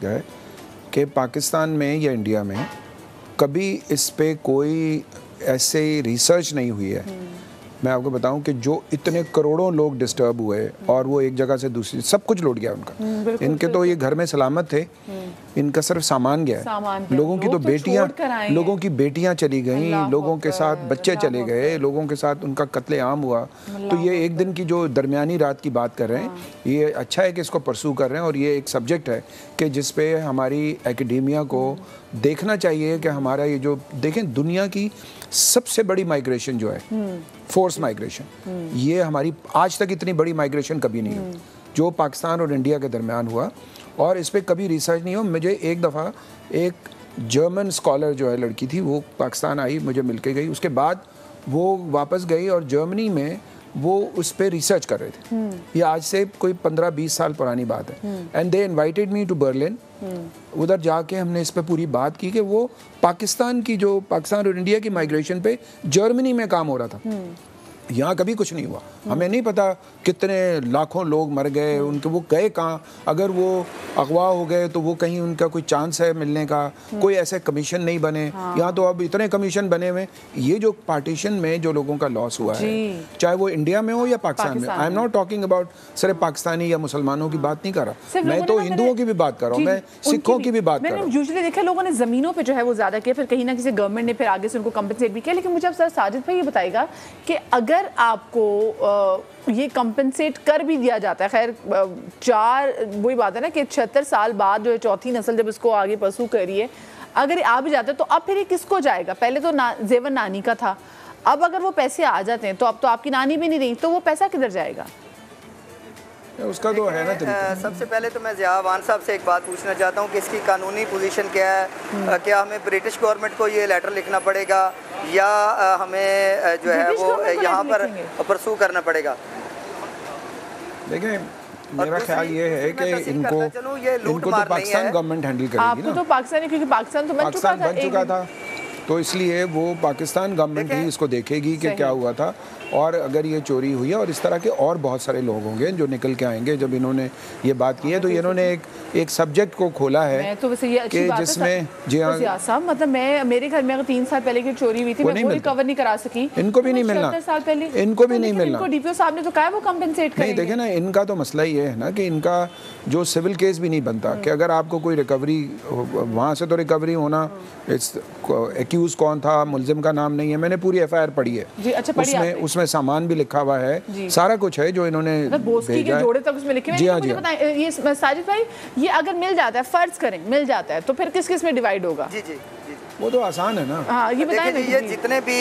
का है कि पाकिस्तान में या इंडिया में कभी इस पे कोई ऐसे रिसर्च नहीं हुई है। मैं आपको बताऊं कि जो इतने करोड़ों लोग डिस्टर्ब हुए और वो एक जगह से दूसरी, सब कुछ लूट गया उनका। इनके तो ये घर में सलामत थे, इनका सिर्फ सामान गया है। लोगों की तो बेटियां चली गई, लोगों के साथ बच्चे चले गए, लोगों के साथ उनका कत्लेआम हुआ। तो ये एक दिन की जो दरमियानी रात की बात कर रहे हैं, ये अच्छा है कि इसको परसू कर रहे हैं और ये एक सब्जेक्ट है कि जिस पे हमारी एकेडेमिया को देखना चाहिए कि हमारा ये जो देखें, दुनिया की सबसे बड़ी माइग्रेशन जो है फोर्स माइग्रेशन, ये हमारी आज तक इतनी बड़ी माइग्रेशन कभी नहीं हुई जो पाकिस्तान और इंडिया के दरमियान हुआ, और इस पर कभी रिसर्च नहीं हो। मुझे एक दफ़ा एक जर्मन स्कॉलर जो है लड़की थी, वो पाकिस्तान आई, मुझे मिल के गई, उसके बाद वो वापस गई और जर्मनी में वो उस पर रिसर्च कर रहे थे। ये आज से कोई 15-20 साल पुरानी बात है। And they invited me to Berlin. उधर जाके हमने इस पे पूरी बात की कि वो पाकिस्तान और इंडिया की माइग्रेशन पे जर्मनी में काम हो रहा था। यहाँ कभी कुछ नहीं हुआ। हमें नहीं पता कितने लाखों लोग मर गए, उनके वो गए कहाँ, अगर वो अगवा हो गए तो वो कहीं उनका कोई चांस है मिलने का, कोई ऐसे कमीशन नहीं बने। यहाँ तो अब इतने कमीशन बने हुए। ये जो पार्टीशन में जो लोगों का लॉस हुआ है, चाहे वो इंडिया में हो या पाकिस्तान में, I am not talking about सिर्फ पाकिस्तानी या मुसलमानों की बात नहीं कर रहा, मैं तो हिंदुओं की भी बात कर रहा हूँ, मैं सिखों की भी बात कर रहा हूँ। यूजुअली देखा लोगों ने जमीनों पे जो है वो ज्यादा किया, फिर कहीं ना किसी गवर्नमेंट ने फिर आगे से उनको कंपनसेट भी किया। लेकिन मुझे अब सर साजिद भाई ये बताएगा कि अगर आपको ये कंपनसेट कर भी दिया जाता है, खैर वही बात है ना कि 76 साल बाद जो है चौथी नस्ल जब इसको आगे परसू करी है, अगर ये आ भी जाता है तो अब फिर ये किसको जाएगा? पहले तो जेवर नानी का था, अब अगर वो पैसे आ जाते हैं तो अब तो आपकी नानी भी नहीं रही, तो वो पैसा किधर जाएगा? उसका तो है ना। सबसे पहले तो मैं ज़िया वान साहब से एक बात पूछना चाहता हूँ कि इसकी कानूनी पोजीशन क्या है? क्या हमें ब्रिटिश गवर्नमेंट को ये लेटर लिखना पड़ेगा या हमें जो है वो यहाँ पर परसू करना पड़ेगा? देखिए, मेरा ख्याल ये है कि इनको तो पाकिस्तान गवर्नमेंट हैंडल करेगी। आपको तो पाकिस्तान, क्योंकि पाकिस्तान तो बन चुका था, तो इसलिए वो पाकिस्तान गवर्नमेंट ही इसको देखेगी कि क्या हुआ था, और अगर ये चोरी हुई है, और इस तरह के और बहुत सारे लोग होंगे जो निकल के आएंगे जब इन्होंने ये बात की है। तो इन्होंने एक सब्जेक्ट को खोला है तो वैसे ये अच्छी बात जिसमें जी हाँ साहब, मतलब मेरे घर में अगर 3 साल पहले की चोरी हुई थी, मैं वो रिकवर नहीं करा सकी। इनको भी नहीं मिलना, 76 साल पहले इनको भी नहीं मिलना। डीपीओ साहब ने तो कहा वो कंपनसेट करेंगे। नहीं, देखे ना, इनका तो मसला ये है ना कि इनका जो सिविल केस भी नहीं बनता कि अगर आपको कोई रिकवरी, वहाँ से तो रिकवरी होना, एक्यूज कौन था, मुलजिम का नाम नहीं है, मैंने पूरी FIR पढ़ी है, उसमें सामान भी लिखा हुआ है, सारा कुछ है जो इन्होंने भेजा है। जोड़े तक उसमें लिखे हुए हैं। मुझे बताएं, ये साजिद भाई, ये अगर मिल जाता है, फर्ज करें मिल जाता है, तो फिर किस किस में डिवाइड होगा? जी वो तो आसान है ना। हाँ, ये बताएं। ये जितने भी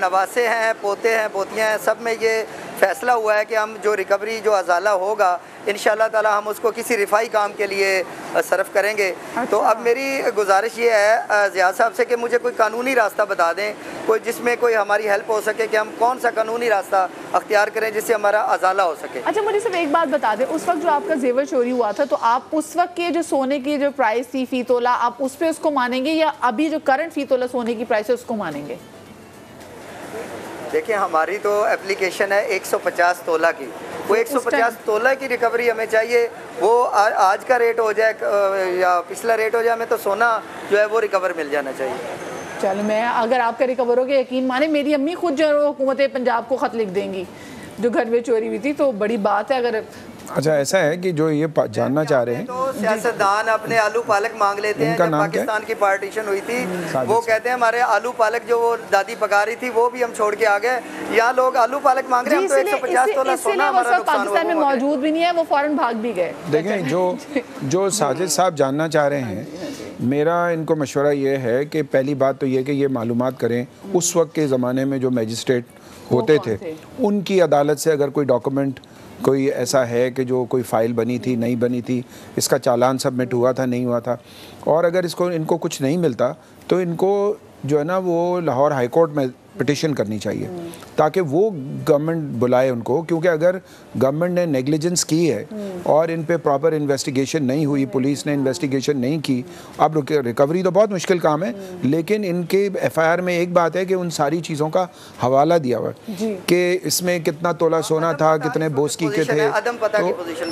नवासे हैं, पोते हैं, पोतियां हैं, सब में ये फैसला हुआ है कि हम जो रिकवरी जो अजाला होगा इंशाल्लाह ताला हम उसको किसी रिफाई काम के लिए सर्फ करेंगे। तो अब मेरी गुजारिश ये है ज़िया साहब से कि मुझे कोई कानूनी रास्ता बता दें, कोई जिसमें कोई हमारी हेल्प हो सके कि हम कौन सा कानूनी रास्ता अख्तियार करें जिससे हमारा अजाला हो सके। अच्छा, मुझे सिर्फ एक बात बता दें, उस वक्त जो आपका जेवर चोरी हुआ था, तो आप उस वक्त के जो सोने की जो प्राइस थी फी तोला, आप उस पर उसको मानेंगे या अभी जो करंट फी तोला सोने की प्राइस है उसको मानेंगे? देखिए, हमारी तो एप्लीकेशन है 150 तोला की, वो 150 तोला की रिकवरी हमें चाहिए। वो आज का रेट हो जाए या पिछला रेट हो जाए, हमें तो सोना जो है वो रिकवर मिल जाना चाहिए। चलो, मैं अगर आपका रिकवर हो गया, यकीन माने मेरी अम्मी खुद जो हुकूमत पंजाब को ख़त लिख देंगी जो घर में चोरी हुई थी, तो बड़ी बात है। अगर अच्छा, ऐसा है कि जो ये जानना चाह रहे हैं, तो सियासतदान अपने आलू पालक मांग लेते हैं। जब पाकिस्तान की पार्टीशन हुई थी, वो कहते हैं हमारे आलू पालक जो वो दादी पका रही थी वो भी हम छोड़ के आ गए, यहाँ लोग आलू पालक मांग रहे हैं। हम तो 150 तोला सोना हमारा नुकसान पाकिस्तान में मौजूद भी नहीं है, वो फौरन भाग भी गए। देखें, जो साजिद साहब जानना चाह रहे हैं, मेरा इनको मशवरा ये है कि पहली बात तो ये कि ये मालूमात करें उस वक्त के ज़माने में जो मजिस्ट्रेट होते थे, उनकी अदालत से अगर कोई डॉक्यूमेंट कोई ऐसा है कि जो कोई फ़ाइल बनी थी, नहीं बनी थी, इसका चालान सबमिट हुआ था, नहीं हुआ था, और अगर इनको कुछ नहीं मिलता तो इनको जो है ना वो लाहौर हाई कोर्ट में पिटिशन करनी चाहिए ताकि वो गवर्नमेंट बुलाए उनको, क्योंकि अगर गवर्नमेंट ने नेग्लिजेंस की है और इन पे प्रॉपर इन्वेस्टिगेशन नहीं हुई, पुलिस ने इन्वेस्टिगेशन नहीं की, अब रिकवरी तो बहुत मुश्किल काम है, लेकिन इनके एफआईआर में एक बात है कि उन सारी चीज़ों का हवाला दिया हुआ है कि इसमें कितना तोला सोना था, कितने बोस्की के थे,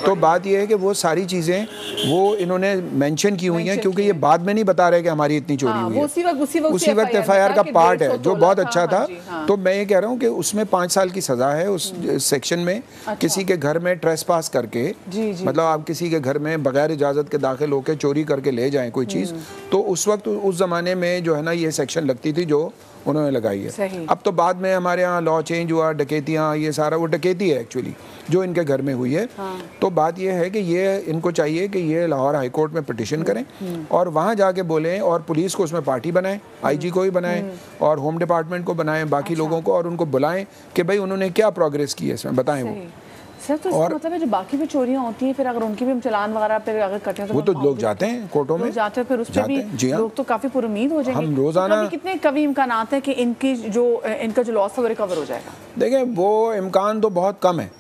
तो बात यह है कि वो सारी चीज़ें वो इन्होंने मेंशन की हुई हैं, क्योंकि ये बाद में नहीं बता रहे कि हमारी इतनी चोरी हुई है, उसी वक्त एफआईआर का पार्ट है जो बहुत अच्छा था। तो मैं ये कह रहा हूँ कि उसमें 5 साल की सज़ा है उस सेक्शन में। किसी के घर में ट्रेसपास करके, मतलब आप किसी के घर में बगैर इजाज़त के दाखिल होकर चोरी करके ले जाएं कोई चीज़, तो उस वक्त उस ज़माने में जो है ना ये सेक्शन लगती थी जो उन्होंने लगाई है। अब तो बाद में हमारे यहाँ लॉ चेंज हुआ, डकैतियाँ, ये सारा वो डकैती है एक्चुअली जो इनके घर में हुई है। तो बात ये है कि ये इनको चाहिए कि ये लाहौर हाई कोर्ट में पिटिशन करें और वहाँ जाके बोलें और पुलिस को उसमें पार्टी बनाएं, आईजी को ही बनाएं और होम डिपार्टमेंट को बनाएं, बाकी लोगों को, और उनको बुलाएं कि भाई उन्होंने क्या प्रोग्रेस की है इसमें, बताएं वो। सर तो और मतलब है जो बाकी भी चोरियां होती हैं, फिर अगर उनकी भी हम चालान वगैरह फिर अगर कटें तो वो तो लोग जाते हैं कोर्टों में, जाते हैं, फिर उस पे भी लोग तो काफी पुरुमीद हो जाएंगे। हम रोजाना कितने कभी इम्कानात है कि इनका जो लॉस है वो रिकवर हो जाएगा? देखिए वो इम्कान तो बहुत कम है,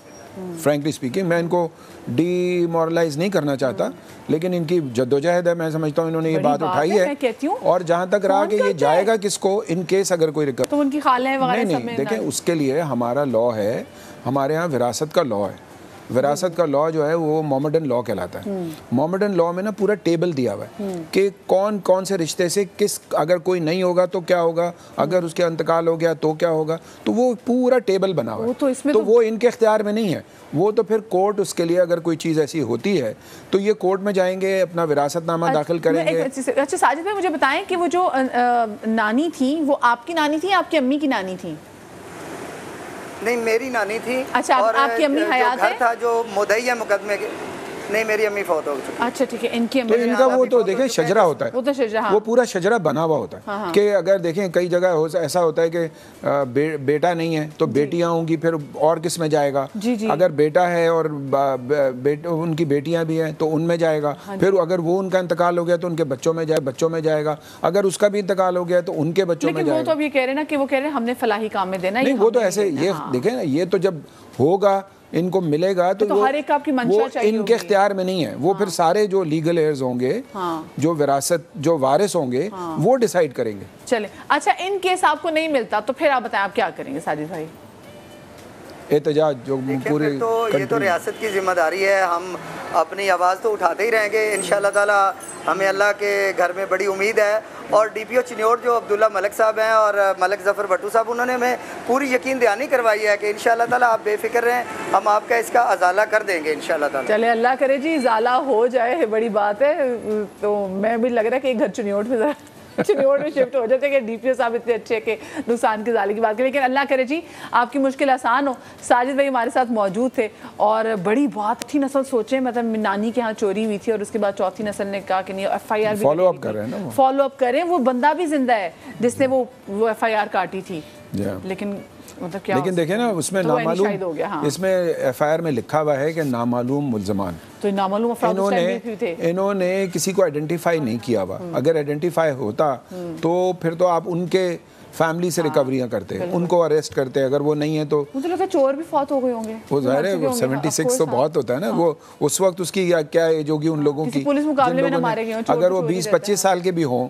फ्रैंकली स्पीकिंग। मैं इनको डीमोरलाइज नहीं करना चाहता, लेकिन इनकी जद्दोजहद है, मैं समझता हूँ इन्होंने ये बात उठाई है। और जहाँ तक रहा कि ये जाएगा किसको इन केस अगर कोई रिकवर, तो उनकी खालें वगैरह सब में देखिए उसके लिए हमारा लॉ है, हमारे यहाँ विरासत का लॉ है। विरासत का लॉ जो है वो मोहम्मदन लॉ कहलाता है। मोहम्मदन लॉ में ना पूरा टेबल दिया हुआ है कि कौन कौन से रिश्ते से किस, अगर कोई नहीं होगा तो क्या होगा, अगर उसके इंतकाल हो गया तो क्या होगा, तो वो पूरा टेबल बना हुआ है। तो वो इनके इख्तियार में नहीं है, वो तो फिर कोर्ट उसके लिए अगर कोई चीज़ ऐसी होती है तो ये कोर्ट में जाएंगे, अपना विरासतनामा दाखिल करेंगे। अच्छा साजिद भाई मुझे बताएं कि वो जो नानी थी वो आपकी नानी थी, आपकी अम्मी की नानी थी? नहीं, मेरी नानी थी। अच्छा, और आपकी अम्मी हयात है? था जो मुद्दई मुकदमे के, नहीं मेरी अम्मी फौत हो चुकी। अच्छा ठीक है, इनकी तो इनका वो तो देखें शजरा होता है, वो तो शजरा, वो पूरा शजरा बना हुआ होता है कि अगर देखें कई जगह ऐसा होता है कि बेटा नहीं है तो बेटियां होंगी, फिर और किस में जाएगा, अगर बेटा है और उनकी बेटियां भी हैं तो उनमें जाएगा, फिर अगर वो उनका इंतकाल हो गया तो उनके बच्चों में जाएगा, अगर उसका भी इंतकाल हो गया तो उनके बच्चों में जाएगा। वो तो अब ये कह रहे हैं ना कि वो कह रहे हैं हमने फलाही काम में देना, नहीं वो तो ऐसे ये देखें ना, ये तो जब होगा इनको मिलेगा तो हर एक आपकी मंशा चाहिए, इनके इख्तियार में नहीं है वो। फिर सारे जो लीगल एयर्स होंगे, जो विरासत जो वारिस होंगे, वो डिसाइड करेंगे। चले अच्छा, इन केस आपको नहीं मिलता तो फिर आप बताएं आप क्या करेंगे साजिद भाई? एहतजाज जो पूरे ये तो रियासत की जिम्मेदारी है, हम अपनी आवाज़ तो उठाते ही रहेंगे इंशाल्लाह ताला। हमें अल्लाह के घर में बड़ी उम्मीद है और डीपीओ चिन्योर जो अब्दुल्ला मलिक साहब हैं और मलिक ज़फ़र भट्टू साहब, उन्होंने हमें पूरी यकीन दहानी करवाई है कि इंशाल्लाह ताला आप बेफिक्र रहें, हम आपका इसका अजाला कर देंगे इंशाल्लाह ताला। चले अल्लाह करे जी, इजाला हो जाए, बड़ी बात है। तो मैं भी लग रहा है कि एक घर चिन्योर में चिन्योर में शिफ्ट हो जाते हैं कि डीपीओ साहब इतने अच्छे के नुकसान के जाले की बात करें, लेकिन अल्लाह करे जी आपकी मुश्किल आसान हो। साजिद भाई हमारे साथ मौजूद थे और बड़ी बात थी नस्ल सोचें, मतलब नानी के यहाँ चोरी हुई थी और उसके बाद चौथी नस्ल ने कहा कि नहीं एफआईआर भी फॉलो अप कर रहे हैं ना, फॉलो अप करें। वो बंदा भी जिंदा है जिसने वो एफआईआर काटी थी, लेकिन मतलब क्या, लेकिन देखें ना उसमें नामालूम, इसमें एफआईआर में लिखा हुआ है कि नामालूम मुल्ज़मान, तो नामालूम इन्होंने किसी को आइडेंटिफाई नहीं किया हुआ। अगर आइडेंटिफाई होता तो फिर तो आप उनके फैमिली से रिकवरियां करते हैं, उनको अरेस्ट करते हैं। अगर वो नहीं है तो मुझे लगता है चोर भी फौत हो गए होंगे। वो ज़ाहिर है वो 76 तो बहुत होता है ना, वो उस वक्त उसकी क्या एज होगी उन लोगों की, पुलिस मुकाबले में ना मारे गए, अगर वो 20-25 साल के भी हों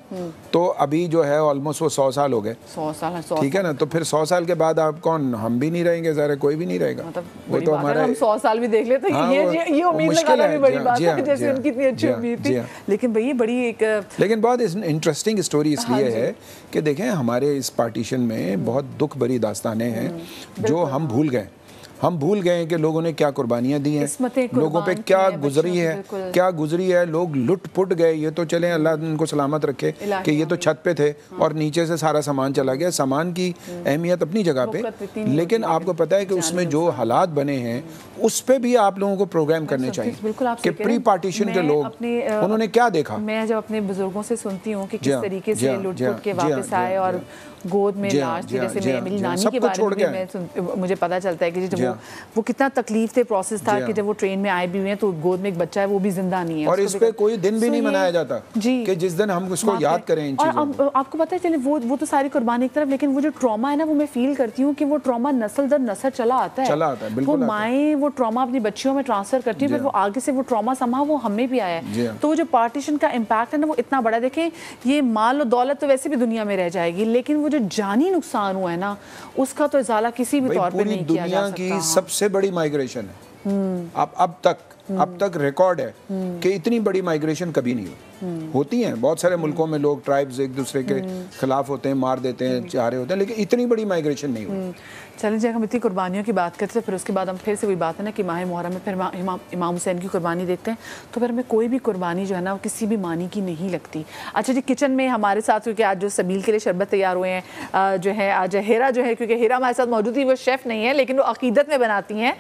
तो अभी जो है ऑलमोस्ट वो 100 साल हो गए। 100 साल, ठीक है ना, तो फिर 100 साल के बाद आप कौन, हम भी नहीं रहेंगे, ज़ाहिर कोई भी नहीं रहेगा। वो तो हमारा, हम 100 साल भी देख लेते हैं, ये उम्मीद लगाना भी बड़ी बात है, जैसे उनकी इतनी अच्छी उम्मीद थी। लेकिन भाई बड़ी एक, लेकिन बहुत इंटरेस्टिंग स्टोरी इसलिए है कि देखें हमारे इस पार्टीशन में बहुत दुख भरी दास्तानें हैं जो हम भूल गए। हम भूल गए कि लोगों ने क्या कुर्बानियां दी हैं, लोगों पे क्या गुजरी है, लोग लुट पुट गए। ये तो चले अल्लाह उनको सलामत रखे कि ये तो छत पे थे और नीचे से सारा सामान चला गया। सामान की अहमियत अपनी जगह पे, लेकिन आपको पता है कि उसमें जो हालात बने हैं उस पे भी आप लोगों को प्रोग्राम करने चाहिए कि प्री पार्टीशन के लोग उन्होंने क्या देखा। मैं जब अपने बुजुर्गों से सुनती हूँ कि किस तरीके से लुट पुट के वापस आए और गोद में लाश थी, जैसे मेरी नानी के बारे में मुझे पता चलता है कि जब वो कितना तकलीफ थे प्रोसेस था कि जब वो ट्रेन में आए भी हुए हैं तो गोद में एक बच्चा है वो भी जिंदा नहीं है, और इस पे कोई दिन भी नहीं मनाया जाता जी कि जिस दिन हम उसको याद करें इन चीजों को। और आपको पता है चले वो तो सारी कुर्बानी की तरफ, लेकिन वो जो ट्रॉमा है ना वो मैं फील करती हूँ कि वो ट्रॉमा नस्ल दर नस्ल चला आता है। वो माएँ वो ट्रॉमा अपनी बच्चियों में ट्रांसफर करती है, फिर वो आगे से वो ट्रॉमा समा वो हमें भी आया है। तो वो जो पार्टीशन का इम्पैक्ट है ना वो इतना बड़ा, देखें ये माल और दौलत तो वैसे भी दुनिया में रह जाएगी, लेकिन वो जो जानी नुकसान हुआ है ना उसका तो इजाला किसी भी तौर पे नहीं किया जा सकता। दुनिया की सबसे बड़ी माइग्रेशन है अब तक रिकॉर्ड है कि इतनी बड़ी माइग्रेशन कभी नहीं हुई। होती हैं बहुत सारे मुल्कों में, लोग ट्राइब्स एक दूसरे के खिलाफ होते हैं, मार देते हैं, चाह रहे होते हैं, लेकिन इतनी बड़ी माइग्रेशन नहीं हुई। चलिए जब हम इतनी कुर्बानियों की बात करते हैं फिर उसके बाद हम फिर से वही बात है ना कि माह मुहर्रम में फिर इमाम हुसैन की कुर्बानी देखते हैं, तो फिर हमें कोई भी कुर्बानी जो है ना वो किसी भी मानी की नहीं लगती। अच्छा जी, किचन में हमारे साथ क्योंकि आज जो सबील के लिए शरबत तैयार हुए हैं जो है आज हेरा जो है, क्योंकि हेरा हमारे साथ मौजूद थी, वो शेफ़ नहीं है लेकिन वो अकीदत में बनाती हैं।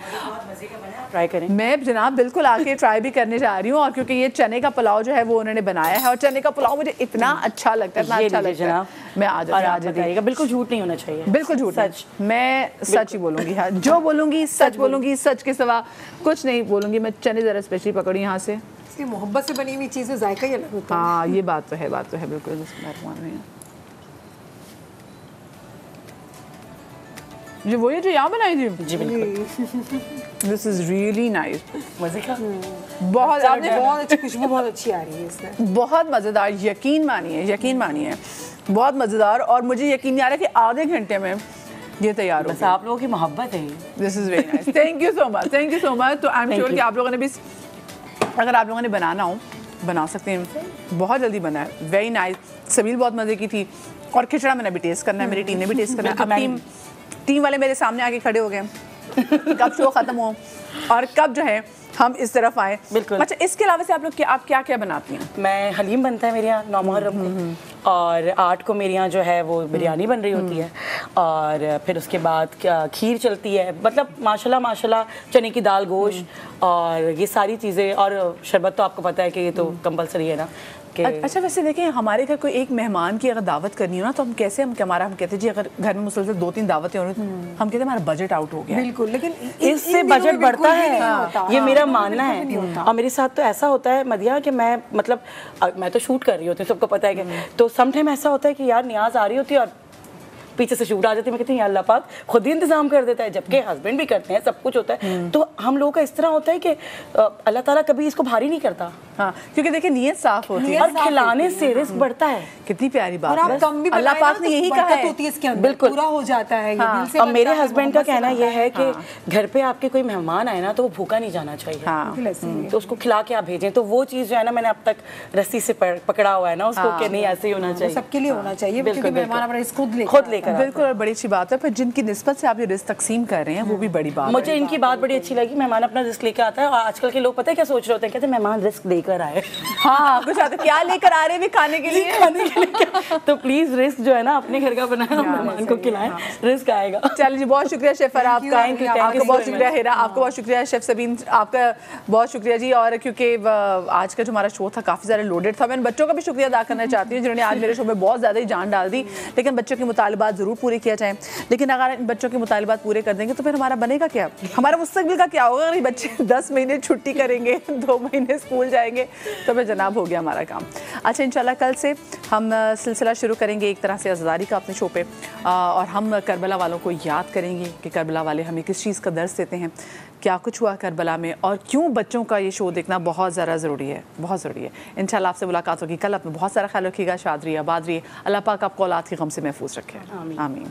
ट्राई करें, मैं जनाब बिल्कुल आके ट्राई भी करने जा रही हूँ, और क्योंकि ये चने का पुलाव जो है वो उन्होंने बनाया है, और चने का पुलाव मुझे इतना अच्छा लगता है, इतना अच्छा लगता है। मैं आ जाइएगा, बिल्कुल झूठ नहीं होना चाहिए, बिल्कुल झूठ, सच, मैं सच ही बोलूँगी, हाँ जो बोलूँगी सच बोलूँगी, सच के सिवा कुछ नहीं बोलूँगी। मैं चने ज़रा स्पेशली पकड़ी यहाँ से, इसलिए मोहब्बत से बनी हुई चीज़ें जायका ही अलग होता है। हाँ ये बात तो है बिल्कुल। जी वही जो यहाँ बनाई थी जी बिल्कुल। दिस इज रियली नाइस, मजे का बहुत अच्छी खुशबू बहुत अच्छी आ रही है इसमें, बहुत मज़ेदार, यकीन मानिए बहुत मज़ेदार। और मुझे यकीन नहीं आ रहा कि आधे घंटे में ये तैयार हो। बस आप लोगों की मोहब्बत है, this is very nice, thank you so much. तो आई एम श्योर कि आप लोगों ने भी, अगर आप लोगों ने बनाना हो बना सकते हैं, बहुत जल्दी बना है, वेरी नाइस। सबील बहुत मज़े की थी, और खिचड़ा मैंने भी टेस्ट करना है, मेरी टीम ने भी टेस्ट करना है। टीम वाले मेरे सामने आके खड़े हो गए कब शो खत्म हो और कब जो है हम इस तरफ आए। बिल्कुल। अच्छा, इसके अलावा से आप क्या बनाती हैं? मैं हलीम बनता है मेरे यहाँ 9 मुहर्रम को, और 8 को मेरे यहाँ जो है वो बिरयानी बन रही होती है, और फिर उसके बाद खीर चलती है, मतलब माशाल्लाह चने की दाल, गोश्त और ये सारी चीज़ें, और शरबत तो आपको पता है कि ये तो कंपलसरी है ना। अच्छा वैसे देखें, हमारे घर कोई एक मेहमान की अगर दावत करनी हो ना तो हम कैसे हम कहते हैं जी, अगर घर में मुसलसल 2-3 दावतें हो रही तो हम कहते हैं हमारा बजट आउट हो गया। बिल्कुल, लेकिन इससे बजट बढ़ता है, ये मेरा मानना है। और मेरे साथ तो ऐसा होता है मदिया कि मैं तो शूट कर रही होती हूँ, सबको पता है कि, तो समटाइम ऐसा होता है कि यार नियाज आ रही होती है और पीछे से शूट आ जाती है, मैं कहती हूँ अल्लाह पाक खुद ही इंतजाम कर देता है, जबकि हस्बैंड भी करते हैं, सब कुछ होता है। तो हम लोगों का इस तरह होता है कि अल्लाह ताला कभी इसको भारी नहीं करता। हाँ, क्योंकि देखिए नीयत साफ होती है और खिलाने से रिस्क बढ़ता है। कितनी प्यारी बात है, और आप कम भी अल्लाह पाक ने यही कहा है, होती है इसके अंदर, बिल्कुल पूरा हो जाता है ये दिल से। और मेरे हस्बैंड का कहना यह है कि घर पे आपके कोई मेहमान आए ना तो वो भूखा नहीं जाना चाहिए, तो उसको खिला के आप भेजें। तो वो चीज़ जो है ना मैंने अब तक रस्सी से पकड़ा हुआ है ना उसको, कि नहीं ऐसे ही होना चाहिए, सबके लिए होना चाहिए, क्योंकि मेहमान अपना खुद लेकर। बिल्कुल, और बड़ी अच्छी बात है। पर जिनकी निस्बत से आप ये रिस्क तकसीम कर रहे हैं वो भी बड़ी बात है। मुझे इनकी बात बड़ी अच्छी लगी, मेहमान अपना रिस्क लेकर आता है, और आजकल के लोग पता है क्या सोच रहे होते हैं, कहते हैं मेहमान रिस्क लेकर आए। हाँ, कुछ आता क्या लेकर आ रहे हैं खाने के लिए तो प्लीज रिस्क जो है ना अपने घर का बनाना, मेहमान को खिलाएं, रिस्क आएगा। चलिए जी, बहुत शुक्रिया शेफ फराह आपका, आपका बहुत शुक्रिया हेरा, आपका बहुत शुक्रिया शेफ सबीन, आपका बहुत शुक्रिया जी। और क्योंकि आज का जो हमारा शो था काफ़ी ज़्यादा लोडेड था, मैं बच्चों का भी शुक्रिया अदा करना चाहती हूँ जिन्होंने आज मेरे शो में बहुत ज़्यादा ही जान डाल दी। लेकिन बच्चों के मुतालबात ज़रूर पूरे किया जाए, लेकिन अगर इन बच्चों के मुतालबात पूरे कर देंगे तो फिर हमारा बनेगा क्या, हमारा मुस्तकबिल का क्या होगा? अगर ये बच्चे 10 महीने छुट्टी करेंगे, 2 महीने स्कूल जाएंगे, तो फिर जनाब हो गया हमारा काम। अच्छा, इंशाल्लाह कल से हम सिलसिला शुरू करेंगे एक तरह से अज़ादारी का अपने शो पे, और हम करबला वालों को याद करेंगे कि करबला वाले हमें किस चीज़ का दर्स देते हैं, क्या कुछ हुआ करबला में, और क्यों बच्चों का ये शो देखना बहुत ज़्यादा ज़रूरी है, बहुत ज़रूरी है। इंशाल्लाह आपसे मुलाकात होगी कल। अपने बहुत सारा ख्याल रखिएगा, शाद रहिए, आबाद रहिए, अल्लाह पाक आपको औलाद की गम से महफूज रखे। आमीन।